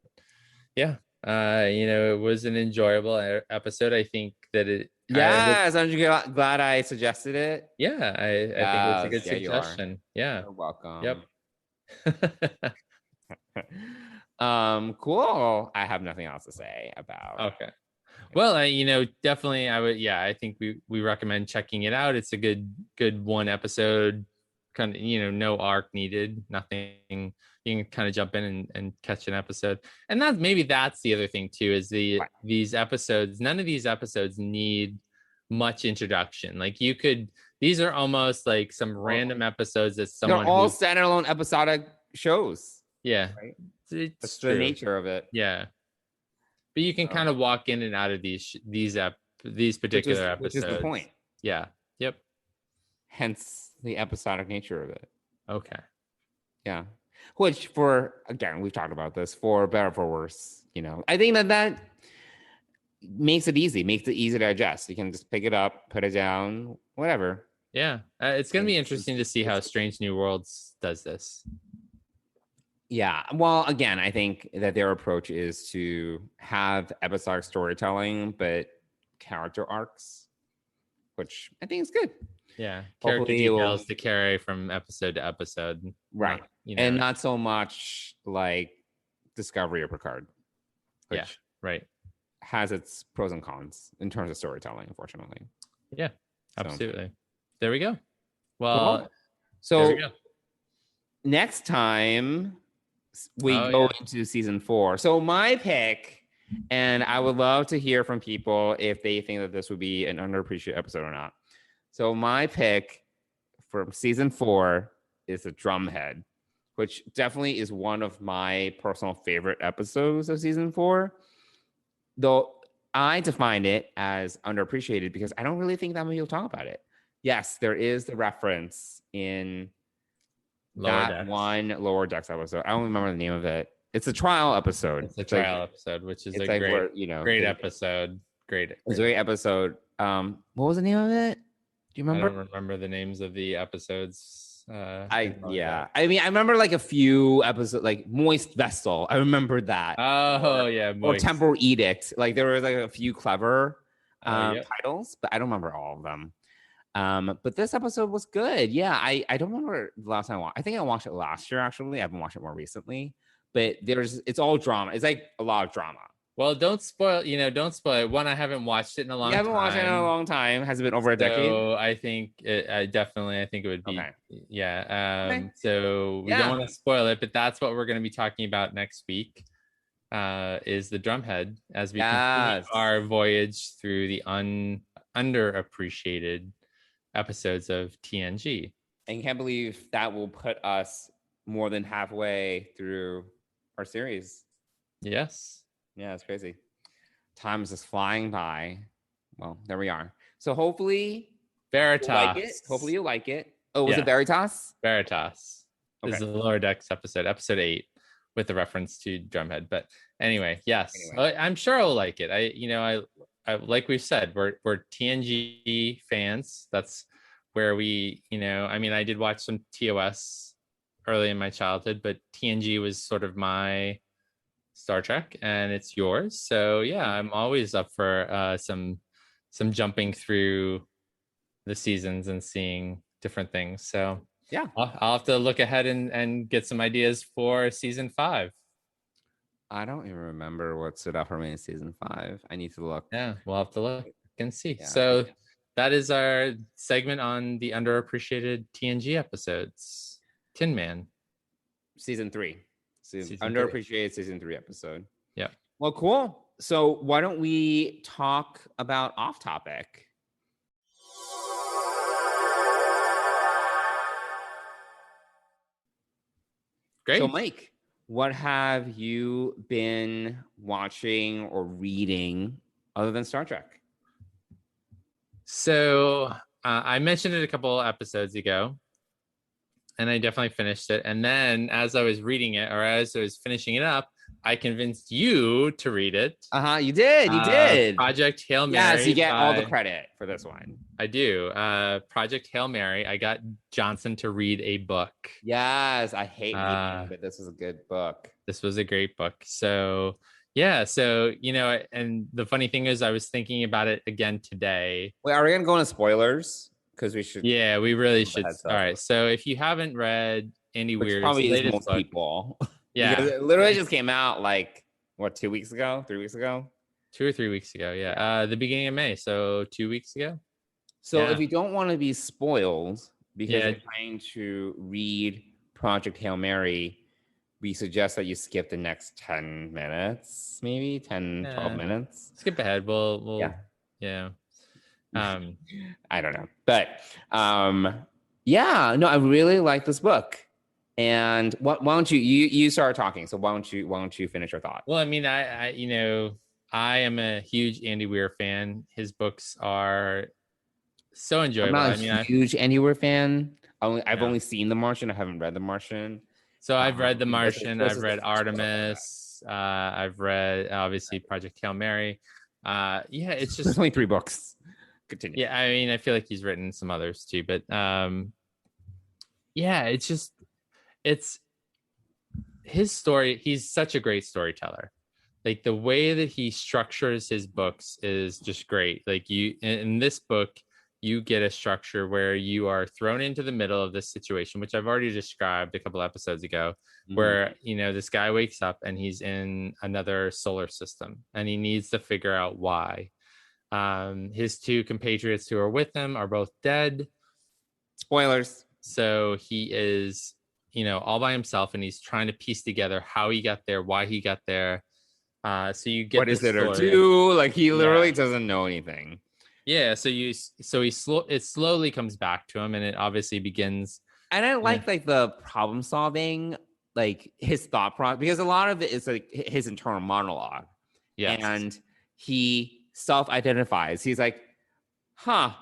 yeah, it was an enjoyable episode. I think that it. Yes, I'm glad I suggested it. Yeah, I think it was a good suggestion. Yeah, you're welcome. Yep. Cool. I have nothing else to say about. Okay. Well, definitely, I would. Yeah, I think we recommend checking it out. It's a good one episode. Kind of, no arc needed, nothing. You can kind of jump in and catch an episode. And that's the other thing too, is these episodes, none of these episodes need much introduction. Like these are almost like some random episodes that someone. They're all standalone episodic shows. Yeah. Right? It's the nature of it. Yeah. But you can kind of walk in and out of these particular episodes. Which is the point. Yeah. Yep. Hence the episodic nature of it. Okay. Yeah. Which again, we've talked about this, for better or for worse, I think that makes it easy to digest. You can just pick it up, put it down, whatever. Yeah. It's going to be interesting to see how Strange New Worlds does this. Yeah. Well, again, I think that their approach is to have episodic storytelling, but character arcs, which I think is good. Yeah, character details to carry from episode to episode, right? And not so much like Discovery or Picard, which right, has its pros and cons in terms of storytelling, unfortunately. Yeah, absolutely. There we go. Well, cool. So next time we go into season 4. So my pick, and I would love to hear from people if they think that this would be an underappreciated episode or not. So my pick from season 4 is the Drumhead, which definitely is one of my personal favorite episodes of season 4. Though I define it as underappreciated because I don't really think that many people talk about it. Yes, there is the reference in one Lower Decks episode. I don't remember the name of it. It's a trial episode. It's a trial episode, which is a great episode. It's a great episode. What was the name of it? Do you remember? I don't remember the names of the episodes. I mean, I remember like a few episodes, like Moist Vessel. I remember that. Oh yeah, Moist. Or Temporal Edict. Like there were like a few clever titles, but I don't remember all of them. But this episode was good. Yeah, I don't remember the last time I watched. I think I watched it last year. Actually, I haven't watched it more recently. But it's all drama. It's like a lot of drama. Well, don't spoil it. One, I haven't watched it in a long time. You haven't watched it in a long time. Has it been over a decade? So I think I think it would be. Okay. Yeah. Okay. So we don't want to spoil it, but that's what we're going to be talking about next week. Is the Drumhead as we continue our voyage through the underappreciated episodes of TNG. And you can't believe that will put us more than halfway through our series. Yes. Yeah, it's crazy. Time is just flying by. Well, there we are. So hopefully Veritas. You like it. Oh, was it Veritas? Veritas. Okay. This is the Lower Decks episode 8, with the reference to Drumhead. But anyway, yes. I'm sure I'll like it. I like we've said, we're TNG fans. That's where we, I did watch some TOS early in my childhood, but TNG was sort of my Star Trek, and it's yours. So yeah, I'm always up for some jumping through the seasons and seeing different things. So yeah, I'll have to look ahead and get some ideas for season 5. I don't even remember what stood out for me in season 5. I need to look. Yeah, we'll have to look and see. Yeah, that is our segment on the underappreciated TNG episodes. Tin Man. Season 3. Underappreciated season 3 episode. Yeah. Well, cool. So why don't we talk about off topic? Great. So Mike, what have you been watching or reading other than Star Trek? So I mentioned it a couple episodes ago, and I definitely finished it. And then as I was reading it, or as I was finishing it up, I convinced you to read it. You did. You did. Project Hail Mary. Yes, you get all the credit for this one. I do. Project Hail Mary. I got Johnson to read a book. Yes, I hate reading, but this was a good book. This was a great book. So yeah, so and the funny thing is, I was thinking about it again today. Wait, are we gonna go into spoilers? Because we should. Yeah, we really should. All right. So if you haven't read Andy Weir's latest book, people. Yeah, because it literally just came out like 2 weeks ago, 3 weeks ago, 2 or 3 weeks ago. Yeah, the beginning of May. So 2 weeks ago. So if you don't want to be spoiled because you're trying to read Project Hail Mary, we suggest that you skip the next 10 minutes, maybe 10, 12 minutes. Skip ahead. We'll yeah. I don't know. But I really like this book. And why don't you start talking? So why don't you finish your thought? Well, I mean, I am a huge Andy Weir fan. His books are so enjoyable. I'm not a huge Andy Weir fan. I've only seen The Martian. I haven't read The Martian. So I've read The Martian. I've read Artemis. I've read obviously Project Hail Mary. It's just there's only 3 books. Continue. Yeah, I mean, I feel like he's written some others too, but it's his story. He's such a great storyteller. Like the way that he structures his books is just great. Like in this book, you get a structure where you are thrown into the middle of this situation, which I've already described a couple episodes ago, where, this guy wakes up and he's in another solar system and he needs to figure out why. His 2 compatriots who are with him are both dead. Spoilers. So he is, all by himself, and he's trying to piece together how he got there, why he got there. So you get what is it or do? Like he literally doesn't know anything. Yeah. It slowly comes back to him, and it obviously begins. And I like the problem solving, like his thought process, because a lot of it is like his internal monologue. Yeah. And he self-identifies. He's like, I'm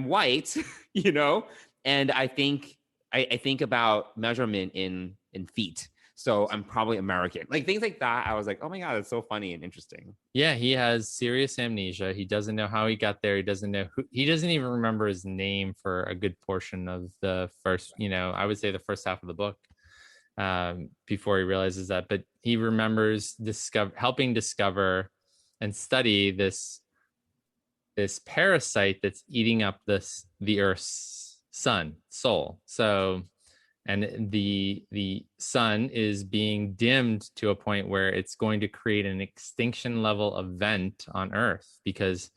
white, and I think about measurement in feet. So I'm probably American. Like things like that. I was like, oh my God, it's so funny and interesting. Yeah, he has serious amnesia. He doesn't know how he got there. He doesn't know he doesn't even remember his name for a good portion of the first, I would say the first half of the book, before he realizes that. But he remembers helping discover and study this parasite that's eating up the Earth's soul. So, and the sun is being dimmed to a point where it's going to create an extinction level event on Earth because,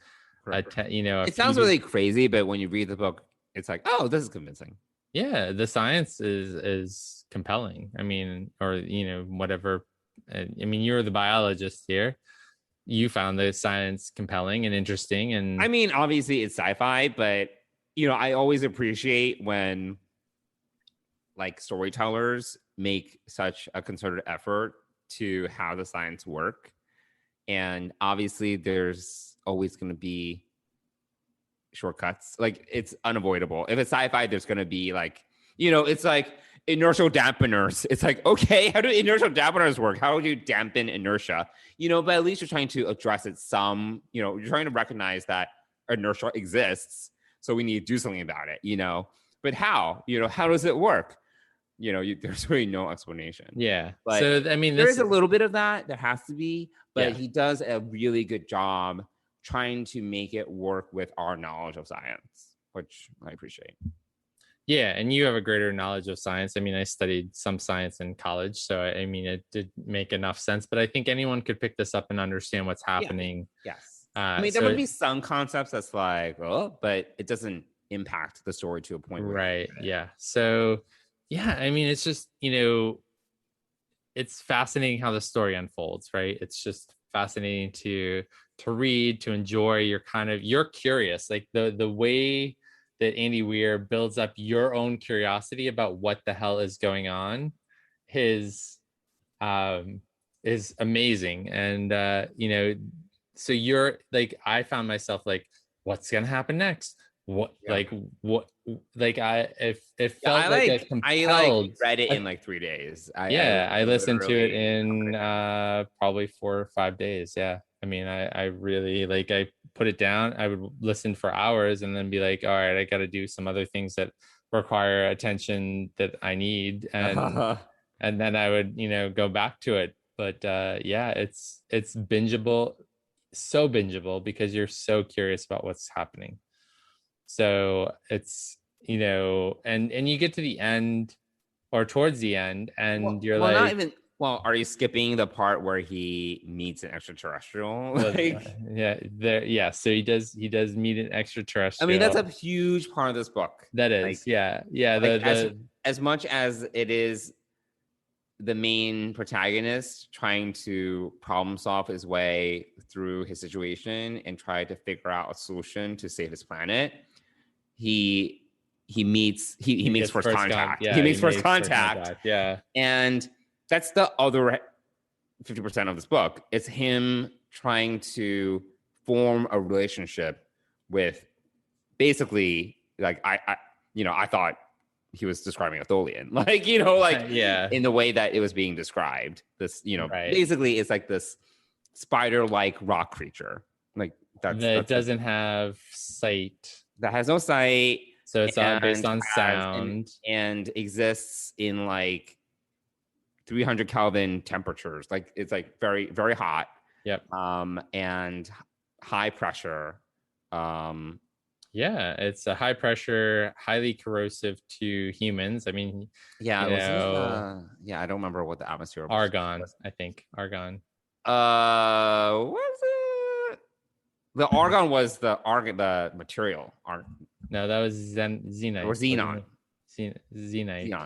it sounds really crazy, but when you read the book, it's like, oh, this is convincing. Yeah, the science is compelling. I mean, or whatever. I mean, you're the biologist here. You found the science compelling and interesting, and I mean, obviously it's sci-fi, but I always appreciate when like storytellers make such a concerted effort to have the science work. And obviously there's always going to be shortcuts. Like it's unavoidable. If it's sci-fi, there's going to be like, it's like inertial dampeners. It's like, okay, how do inertial dampeners work? How do you dampen inertia? But at least you're trying to address it you're trying to recognize that inertia exists. So we need to do something about it, but how, how does it work? There's really no explanation. Yeah. But so, I mean, there is a little bit of that. There has to be, but he does a really good job trying to make it work with our knowledge of science, which I appreciate. Yeah. And you have a greater knowledge of science. I mean, I studied some science in college, so I mean, it did make enough sense, but I think anyone could pick this up and understand what's happening. Yeah. Yes. I mean, there would be some concepts that's like, but it doesn't impact the story to a point. Right. Yeah. So, yeah, I mean, it's just, it's fascinating how the story unfolds, right? It's just fascinating to read, to enjoy. You're curious, like the way that Andy Weir builds up your own curiosity about what the hell is going on is amazing. And, so you're like, I found myself like, what's going to happen next? what Yeah. like I if it Yeah, felt like a compelled. read it in like 3 days. I listened to it literally in comprehended. probably 4 or 5 days. Yeah. I mean, I really like I put it down. I would listen for hours and then be like, all right, I got to do some other things that require attention that I need, and then I would, go back to it. But yeah, it's bingeable, so bingeable because you're so curious about what's happening. So it's, and you get to the end or towards the end and you're well, like, not even. Well, are you skipping the part where he meets an extraterrestrial? well, Like, so he does meet an I extraterrestrial. mean, that's a huge part of this book. That is, Like, yeah. like The as much as it is the main protagonist trying to problem solve his way through his situation and try to figure out a solution to save his planet, he makes first contact. Yeah, He makes first contact. Yeah. And that's the other 50% of this book. It's him trying to form a relationship with basically, like, I thought he was describing a Tholian, like, Yeah. in the way that it was being described. This, Right. basically it's like this spider-like rock creature. Like that doesn't have sight. That has no sight. So it's all based on sound. And exists in like 300 Kelvin temperatures. Like it's like very, very hot. Yep. And high pressure. Yeah, it's a high pressure, highly corrosive to humans. I mean, yeah, I don't remember what the atmosphere was. Argon, I think. Argon. What is it? The argon was the material. No, that was Xenite. Or xenon. Xenite.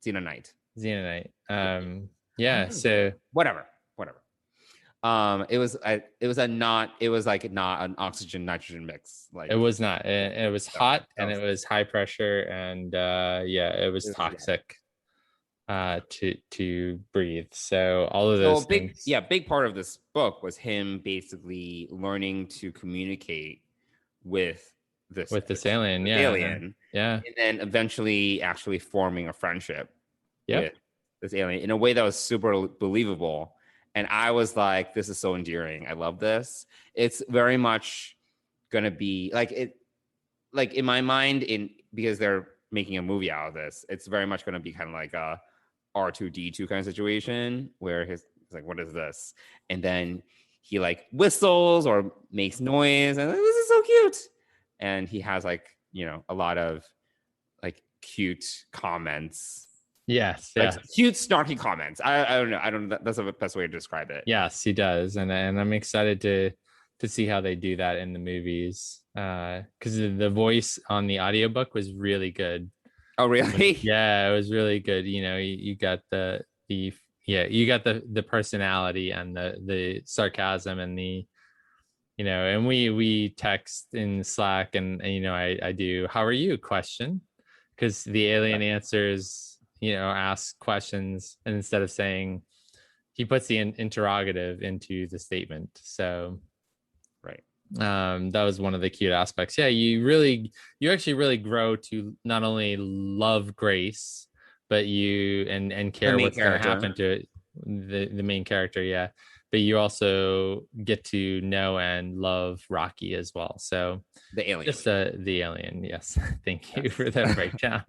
Xenonite. Xenonite. Yeah, so whatever. It was like not an oxygen nitrogen mix. Like it was not. It was hot and it was high pressure and it was toxic to breathe. So all of those things. Big part of this book was him basically learning to communicate with this alien, alien, and then eventually actually forming a friendship with this alien in a way that was super believable. And I was like, this is so endearing. I love this. It's very much gonna be like it, like in my mind, because they're making a movie out of this, it's very much gonna be kind of like a R2D2 kind of situation where he's like, what is this? And then he like whistles or makes noise, and like, this is so cute. And he has like, a lot of like cute comments. Yes, like cute snarky comments. I don't know. That's the best way to describe it. Yes, he does, and I'm excited to see how they do that in the movies. Because the voice on the audiobook was really good. Oh, really? Yeah, it was really good. You got you got the personality and the sarcasm and the and we text in Slack and I do how are you question, because the alien answers ask questions, and instead of saying, he puts the interrogative into the statement. So right, that was one of the cute aspects. Yeah, you actually really grow to not only love Grace, but you and care what's going to happen to it, the main character. Yeah, but you also get to know and love Rocky as well. So the alien, just the alien. Yes, thank you for that breakdown.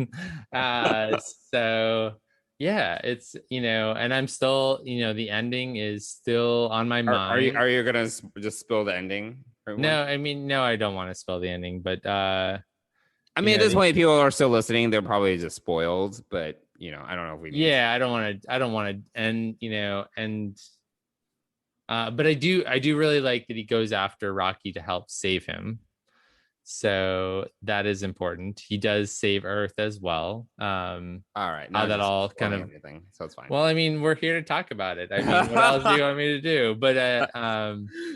So yeah, it's and I'm still the ending is still on my mind. Are you gonna just spill the ending? No, I mean, no, I don't want to spill the ending, but I mean, at this point, people are still listening. They're probably just spoiled, but I don't know if we. Yeah, I don't want to, and but I do really like that he goes after Rocky to help save him. So that is important. He does save Earth as well. All right. How that all kind of everything. So it's fine. Well, I mean, we're here to talk about it. I mean, what else do you want me to do? But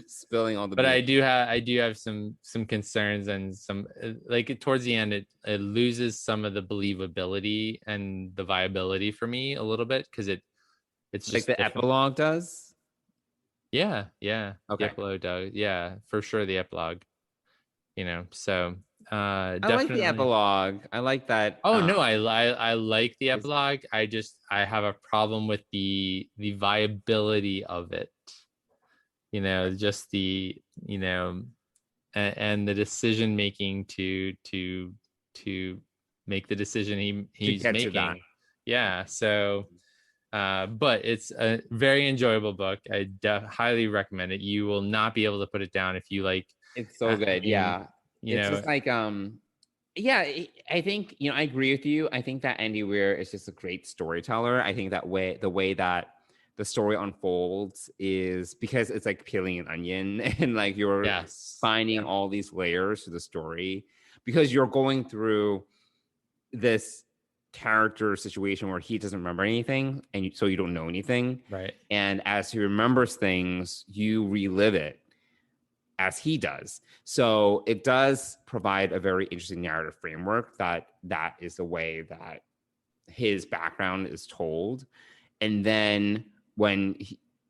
spilling all the. But I do have some concerns and some like towards the end it loses some of the believability and the viability for me a little bit, because it's just like the different. Epilogue does. Yeah. Okay. The epilogue does. Yeah, for sure. The epilogue. I like definitely the epilogue. I like that. Oh no, I like the epilogue. I have a problem with the viability of it. Just the and the decision making to make the decision he's get to that. making. Yeah. So, but it's a very enjoyable book. I highly recommend it. You will not be able to put it down if you like. It's so good. It's just like I think I agree with you. I think that Andy Weir is just a great storyteller. I think that the way that the story unfolds is because it's like peeling an onion and like you're finding all these layers to the story because you're going through this character situation where he doesn't remember anything and so you don't know anything. Right. And as he remembers things, you relive it as he does. So it does provide a very interesting narrative framework that is the way that his background is told. And then when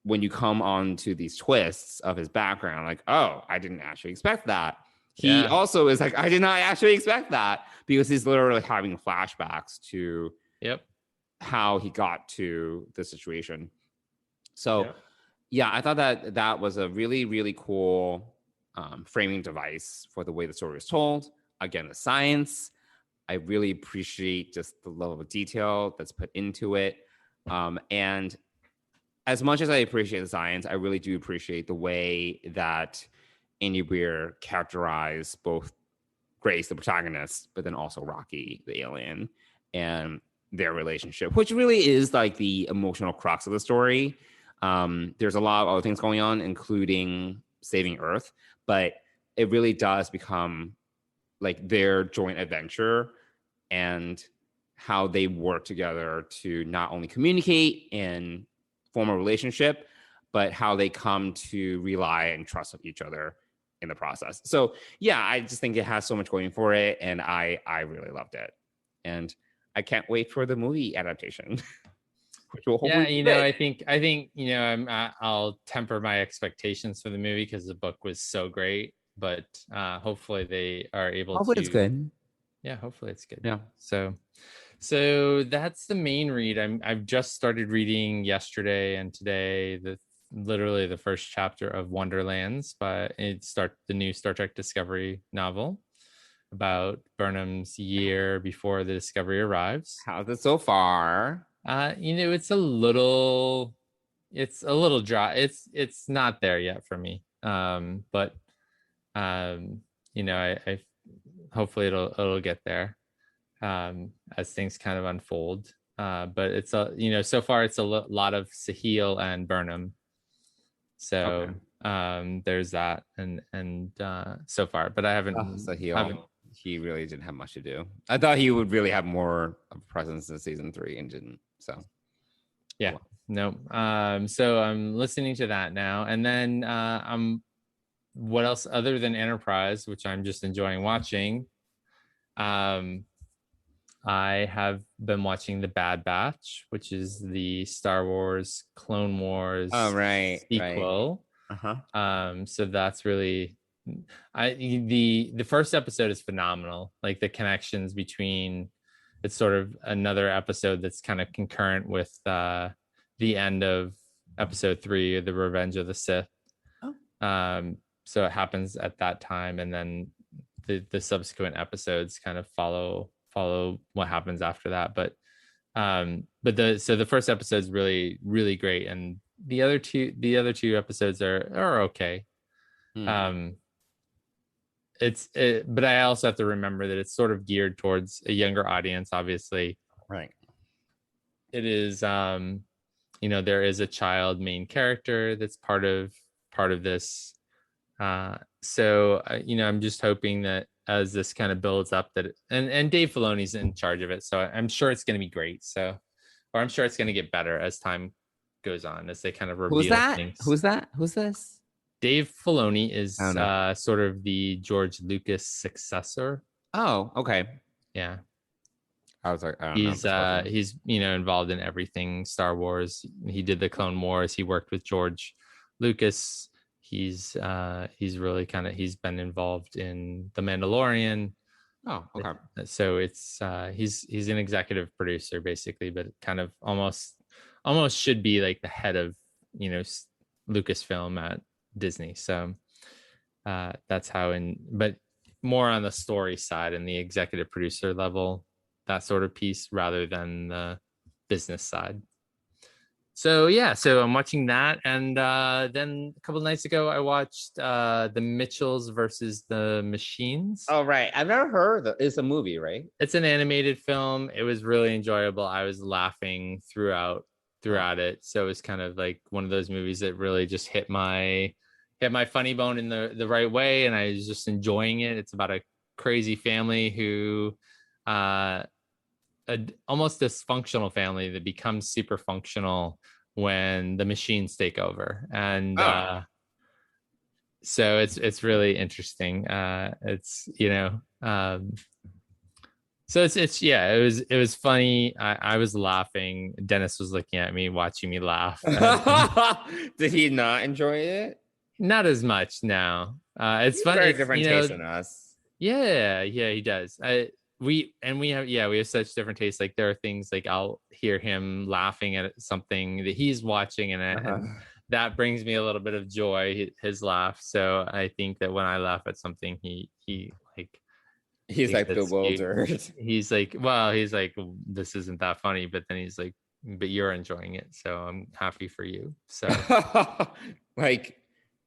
you come on to these twists of his background, like, oh, I didn't actually expect that. He also is like, I did not actually expect that because he's literally having flashbacks to how he got to the situation. So I thought that was a really, really cool framing device for the way the story was told. Again, the science, I really appreciate just the level of detail that's put into it. And as much as I appreciate the science, I really do appreciate the way that Andy Weir characterized both Grace, the protagonist, but then also Rocky, the alien, and their relationship, which really is like the emotional crux of the story. There's a lot of other things going on, including saving Earth, but it really does become like their joint adventure and how they work together to not only communicate and form a relationship, but how they come to rely and trust each other in the process. So I just think it has so much going for it, and I really loved it, and I can't wait for the movie adaptation. Which will hopefully I think I'll temper my expectations for the movie because the book was so great, but hopefully they are able hopefully to. It's good. Yeah, hopefully it's good. Yeah. So that's the main read. I've just started reading yesterday and today literally the first chapter of Wonderlands the new Star Trek Discovery novel about Burnham's year before the Discovery arrives. How's it so far? It's a little dry. It's not there yet for me. But I hopefully it'll get there as things kind of unfold. But it's so far it's a lot of Sahil and Burnham. So there's that and so far, but I haven't. Sahil, he really didn't have much to do. I thought he would really have more of a presence in season 3 and didn't. So no. So I'm listening to that now, and then what else other than Enterprise, which I'm just enjoying watching. I have been watching The Bad Batch, which is the Star Wars Clone Wars sequel. Right. So that's really the first episode is phenomenal. Like the connections between it's sort of another episode that's kind of concurrent with the end of episode 3, The Revenge of the Sith. So it happens at that time, and then the subsequent episodes kind of follow what happens after that. But the first episode is really, really great, and the other two episodes are okay. But I also have to remember that it's sort of geared towards a younger audience, obviously. Right. It is there is a child main character that's part of this. So I'm just hoping that as this kind of builds up that and Dave Filoni's in charge of it, so I'm sure it's going to be great. Or I'm sure it's going to get better as time goes on, as they kind of reveal things. Who's this? Dave Filoni is sort of the George Lucas successor. Oh, okay. Yeah. I was like, he's involved in everything Star Wars. He did the Clone Wars. He worked with George Lucas. he's really he's been involved in The Mandalorian. Oh, okay. So it's he's an executive producer basically, but kind of almost should be like the head of Lucasfilm at Disney. So that's how but more on the story side and the executive producer level, that sort of piece, rather than the business side. So yeah, so I'm watching that, and then a couple of nights ago I watched The Mitchells versus the Machines. Oh right, I've never heard of it. It's a movie, right? It's an animated film. It was really enjoyable. I was laughing throughout it. So it was kind of like one of those movies that really just hit my funny bone in the right way, and I was just enjoying it. It's about a crazy family who almost dysfunctional family that becomes super functional when the machines take over, and so it's really interesting. It's so it's yeah, it was funny. I was laughing. Dennis was looking at me, watching me laugh. Did he not enjoy it? Not as much now. It's funny. Very different taste than us. Yeah, he does. We have such different tastes. Like there are things like I'll hear him laughing at something that he's watching, and that brings me a little bit of joy, his laugh. So I think that when I laugh at something, he's like bewildered. He's like, this isn't that funny, but then he's like, but you're enjoying it, so I'm happy for you. So like,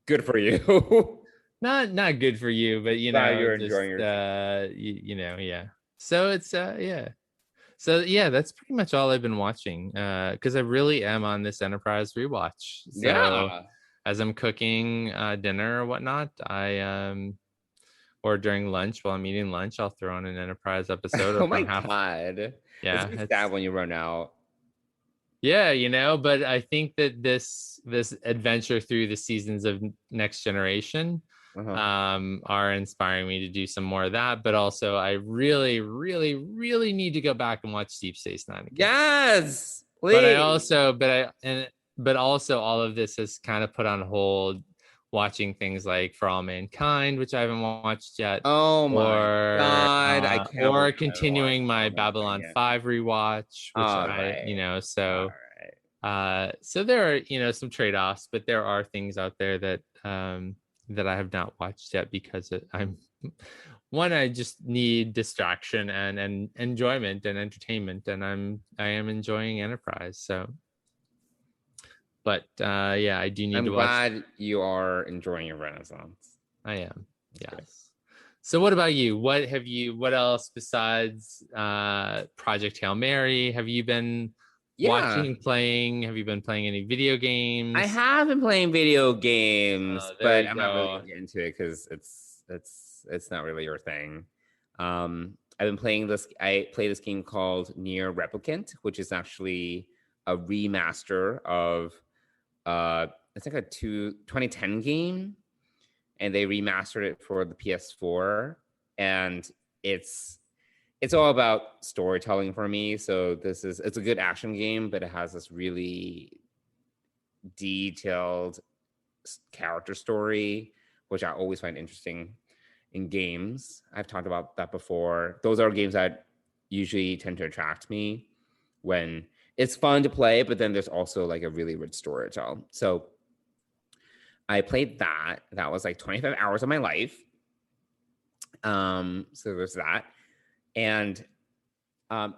good for you. not good for you, but you're enjoying yourself. Yeah. So it's So yeah, that's pretty much all I've been watching. Because I really am on this Enterprise rewatch. So as I'm cooking dinner or whatnot, or during lunch while I'm eating lunch, I'll throw on an Enterprise episode. Oh my god! Yeah, it's sad when you run out. Yeah, but I think that this adventure through the seasons of Next Generation are inspiring me to do some more of that. But also, I really, really, really need to go back and watch Deep Space Nine again. Yes, please. But also, all of this has kind of put on hold watching things like For All Mankind, which I haven't watched yet. Oh my god! I can't. Or continuing my Babylon 5 rewatch, which so there are some trade-offs, but there are things out there that that I have not watched yet because I just need distraction and enjoyment and entertainment, and I am enjoying Enterprise. So, but I do need to watch. I'm glad you are enjoying your Renaissance. I am. Yes. So what about you? What else besides Project Hail Mary have you been watching, playing? Have you been playing any video games? I have been playing video games, but I'm not really gonna get into it because it's not really your thing. I've been playing this. I play this game called Nier Replicant, which is actually a remaster of it's like a 2010 game, and they remastered it for the PS4, and it's all about storytelling for me. So it's a good action game, but it has this really detailed character story, which I always find interesting in games. I've talked about that before. Those are games that usually tend to attract me when it's fun to play, but then there's also like a really rich story to tell. So I played that. That was like 25 hours of my life. So there's that. And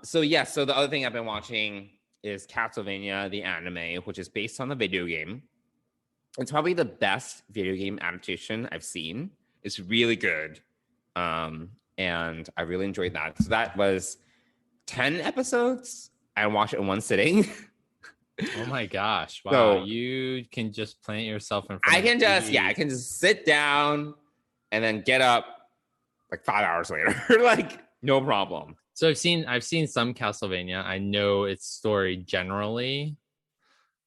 so the other thing I've been watching is Castlevania, the anime, which is based on the video game. It's probably the best video game adaptation I've seen. It's really good. And I really enjoyed that. So that was 10 episodes. I watched it in one sitting. Oh my gosh. Wow. So, you can just plant yourself in front I can just sit down and then get up like 5 hours later. Like, no problem. So I've seen some Castlevania. I know its story generally.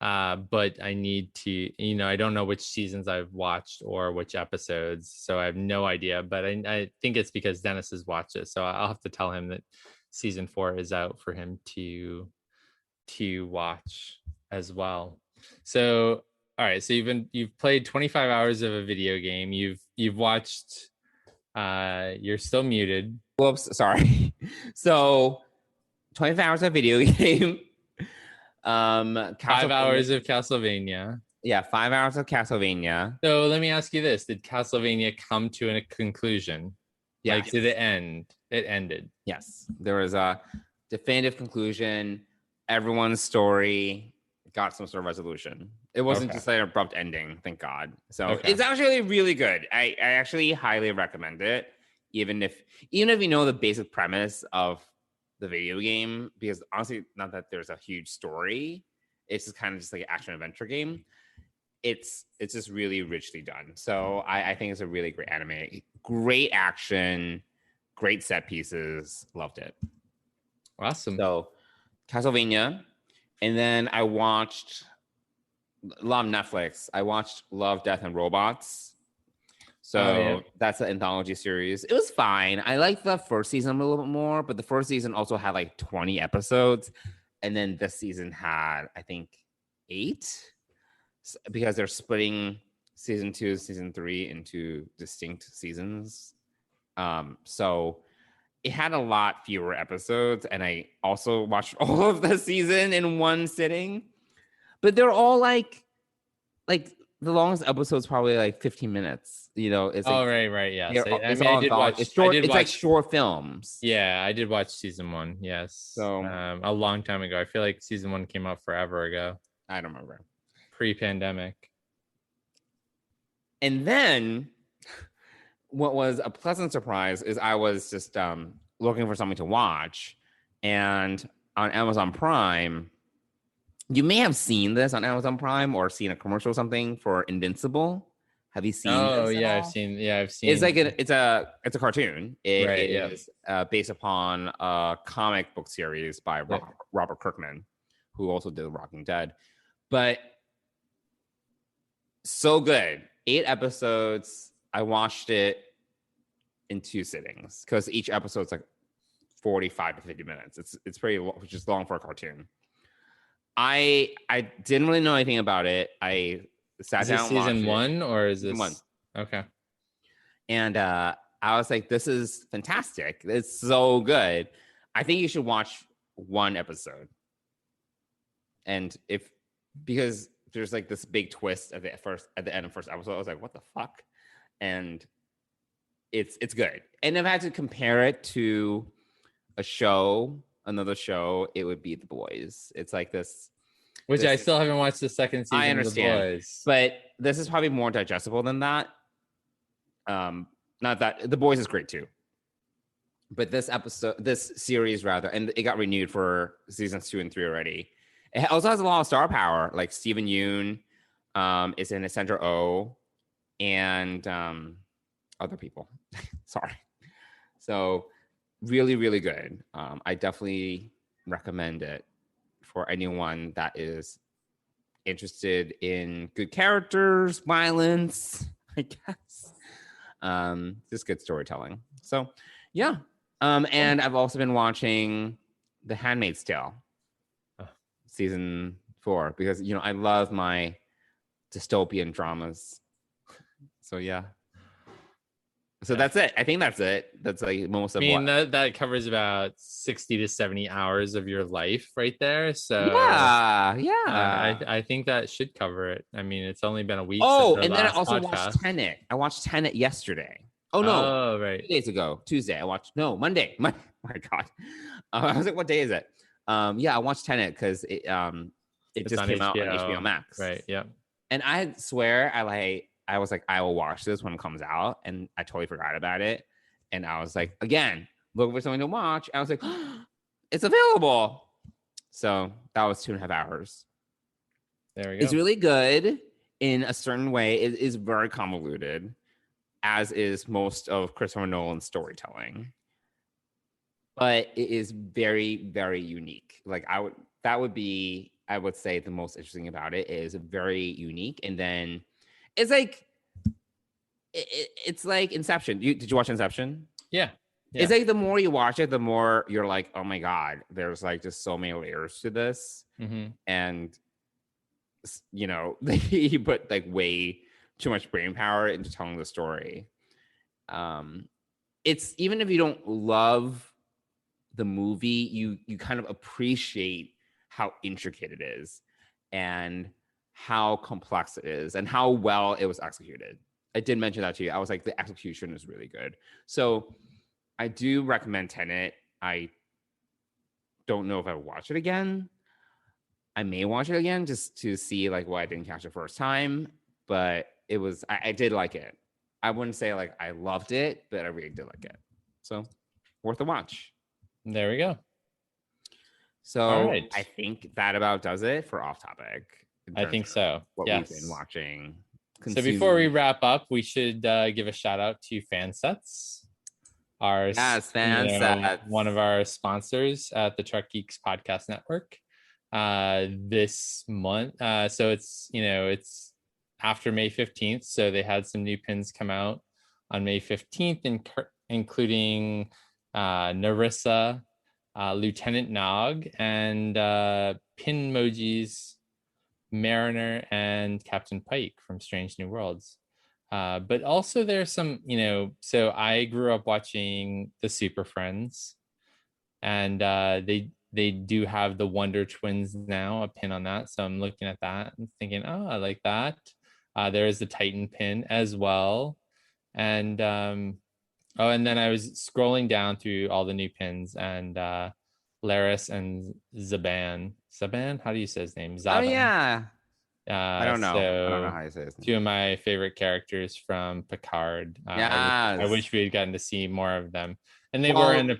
But I need to, I don't know which seasons I've watched or which episodes, so I have no idea. But I think it's because Dennis has watched it, so I'll have to tell him that season 4 is out for him to watch as well. So all right. So you've played 25 hours of a video game. You've watched. You're still muted. Whoops, sorry. So 25 hours of video game. 5 hours of Castlevania. Yeah, 5 hours of Castlevania. So let me ask you this: did Castlevania come to a conclusion? Yes. Like, did it end? It ended. Yes, there was a definitive conclusion. Everyone's story got some sort of resolution. It wasn't just like an abrupt ending, thank God. So it's actually really good. I actually highly recommend it, even if you know the basic premise of the video game, because honestly, not that there's a huge story. It's just kind of just like an action adventure game. It's just really richly done. So I think it's a really great anime. Great action, great set pieces. Loved it. Awesome. So Castlevania. And then I watched a lot of Netflix. I watched Love, Death, and Robots. So that's an anthology series. It was fine. I liked the first season a little bit more, but the first season also had like 20 episodes. And then this season had, I think, 8, because they're splitting season 2, season 3 into distinct seasons. So it had a lot fewer episodes, and I also watched all of the season in one sitting. But they're all like the longest episode's probably like 15 minutes. You know, it's like, right, yeah. It's short. It's like short films. Yeah, I did watch season 1. Yes, so a long time ago. I feel like season 1 came out forever ago. I don't remember. Pre-pandemic. And then what was a pleasant surprise is I was just looking for something to watch, and on Amazon Prime, you may have seen this on Amazon Prime or seen a commercial or something for Invincible. Have you seen? Oh yeah, I've seen. It's like it's a cartoon. It is based upon a comic book series by Robert Kirkman, who also did The Walking Dead. But so good. 8 episodes. I watched it in 2 sittings because each episode's like 45 to 50 minutes. It's pretty, which is long for a cartoon. I didn't really know anything about it. I sat down. Is this season 1 or is this season 1? Okay. And I was like, this is fantastic. It's so good. I think you should watch 1 episode. And because there's like this big twist at the end of first episode, I was like, what the fuck? And it's good. And if I had to compare it to another show, it would be The Boys. It's like this, which I still haven't watched the second season. I understand, of The Boys, but this is probably more digestible than that. Not that The Boys is great too, but this series rather, and it got renewed for seasons 2 and 3 already. It also has a lot of star power, like Steven Yeun is in Sandra Oh, and other people. Sorry. So really, really good. I definitely recommend it for anyone that is interested in good characters, violence, I guess. Just good storytelling. So yeah. And I've also been watching The Handmaid's Tale season 4 because I love my dystopian dramas. So yeah. So that's it. I think that's it. That's like most of that covers about 60 to 70 hours of your life right there. So yeah. I think that should cover it. I mean, it's only been a week. Oh, and then I also watched Tenet. I watched Tenet yesterday. Oh no! Oh right, 2 days ago, Tuesday. I watched Monday. Oh my God, I was like, what day is it? Yeah, I watched Tenet because it just came out on HBO Max. Right. Yeah. And I swear I was like, I will watch this when it comes out, and I totally forgot about it. And I was like, again, looking for something to watch. I was like, it's available. So that was 2.5 hours. There we go. It's really good in a certain way. It is very convoluted, as is most of Christopher Nolan's storytelling. But it is very, very unique. Like I would say the most interesting about it is very unique. And then it's like it's like Inception. Did you watch Inception? Yeah. It's like the more you watch it, the more you're like, oh my God, there's like just so many layers to this. Mm-hmm. And he put like way too much brain power into telling the story. It's even if you don't love the movie, you kind of appreciate how intricate it is and how complex it is and how well it was executed. I did mention that to you. I was like, the execution is really good. So I do recommend Tenet. I don't know if I would watch it again. I may watch it again just to see like what I didn't catch the first time, but it was, I did like it. I wouldn't say like I loved it, but I really did like it. So worth a watch. There we go. So all right. I think that about does it for Off Topic. I think so. What yes. we've been watching. So before we wrap up, we should give a shout out to Fansets. Fansets. One of our sponsors at the Truck Geeks Podcast Network. This month. So it's after May 15th. So they had some new pins come out on May 15th, including Narissa, Lieutenant Nog, and Pinmoji's Mariner and Captain Pike from Strange New Worlds. But also there's some, so I grew up watching the Super Friends, and they do have the Wonder Twins now, a pin on that. So I'm looking at that and thinking, oh, I like that. There is the Titan pin as well. And and then I was scrolling down through all the new pins, and Laris and Zaban. Zaban? How do you say his name? Zaban. Oh, yeah. I don't know. So I don't know how you say his name. Two of my favorite characters from Picard. Yes. I wish we had gotten to see more of them. And they were in the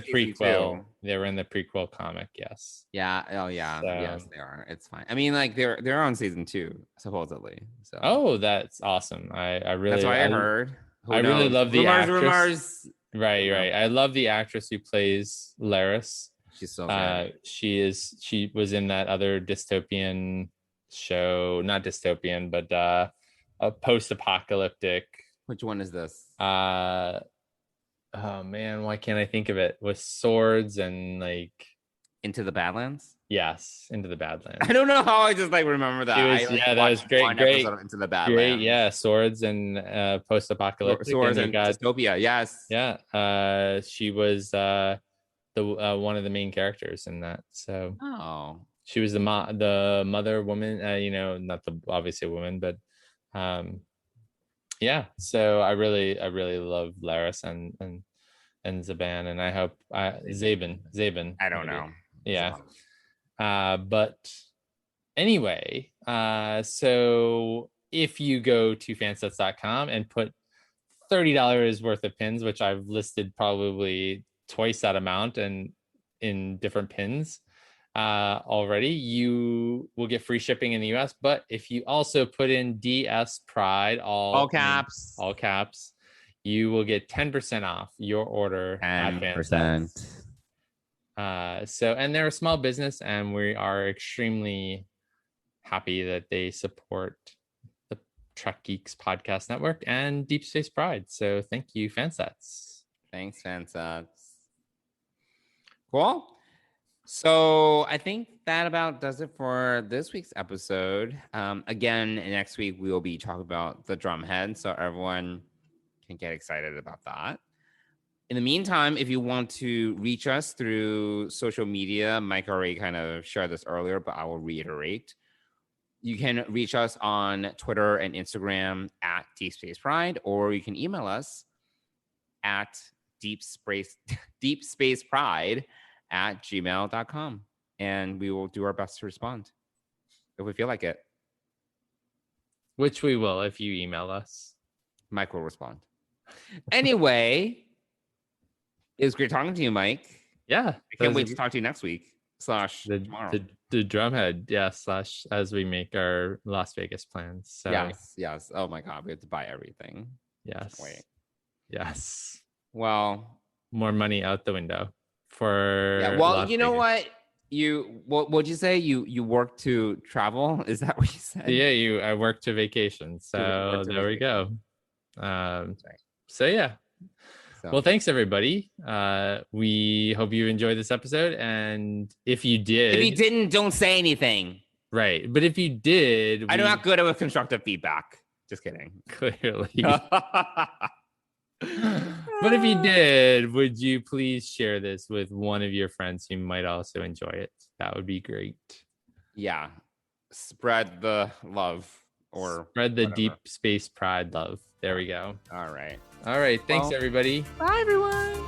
prequel. Too. They were in the prequel comic, yes. Yeah. Oh yeah. So, yes, they are. It's fine. I mean, like they're on season 2, supposedly. So oh, that's awesome. I really that's what I heard. I really love the rumors. Right. I love the actress who plays Laris. She's so good. She was in that other dystopian show, not dystopian, but a post-apocalyptic. Which one is this? Oh man, why can't I think of it? With swords and like Into the Badlands? Yes, Into the Badlands. I don't know how I just like remember that. That was great. Great. Into the Badlands. Great, yeah. Swords and post-apocalyptic. Swords and dystopia, yes. Yeah. She was the one of the main characters in that. So she was the mother woman, not the obviously a woman, but yeah. So I really love Laris and Zaban, and I hope Zaban. I don't know. Yeah. But anyway, so if you go to fansets.com and put $30 worth of pins, which I've listed probably twice that amount and in different pins already, you will get free shipping in the US. But if you also put in DS Pride, all caps, you will get 10% off your order 10%. at Fansets. So, and they're a small business, and we are extremely happy that they support the Truck Geeks Podcast Network and Deep Space Pride. So thank you, Fansets. Thanks, Fansets. Cool. So I think that about does it for this week's episode. Again, next week we will be talking about the Drumhead, so everyone can get excited about that. In the meantime, if you want to reach us through social media, Mike already kind of shared this earlier, but I will reiterate. You can reach us on Twitter and Instagram at Deep Space Pride, or you can email us at deepspacepride@gmail.com, and we will do our best to respond if we feel like it. Which we will if you email us. Mike will respond. Anyway, it was great talking to you, Mike. Yeah. I can't wait to talk to you next week / tomorrow. The Drumhead, / as we make our Las Vegas plans. So yes. Oh my God, we have to buy everything. Yes. Wait. Yes. Well, more money out the window for. Yeah. Well, Las you know Vegas. What'd you say? You work to travel? Is that what you said? Yeah. I work to vacation. So there we go. So yeah. Well, thanks everybody. We hope you enjoyed this episode, and if you did, if you didn't, don't say anything. Right. But if you did, I'm not good with constructive feedback. Just kidding. Clearly. But if you did, would you please share this with one of your friends who might also enjoy it? That would be great. Yeah. Spread the love, or spread the whatever. deep space pride love. There we go. All right. Thanks, everybody. Bye, everyone.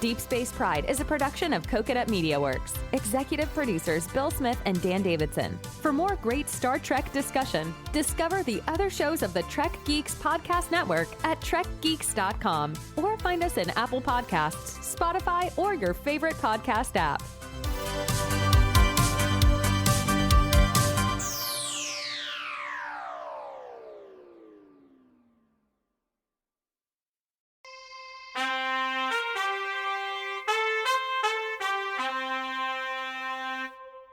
Deep Space Pride is a production of Coconut Media Works. Executive producers Bill Smith and Dan Davidson. For more great Star Trek discussion, discover the other shows of the Trek Geeks Podcast Network at trekgeeks.com or find us in Apple Podcasts, Spotify, or your favorite podcast app.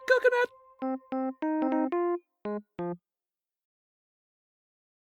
Coconut.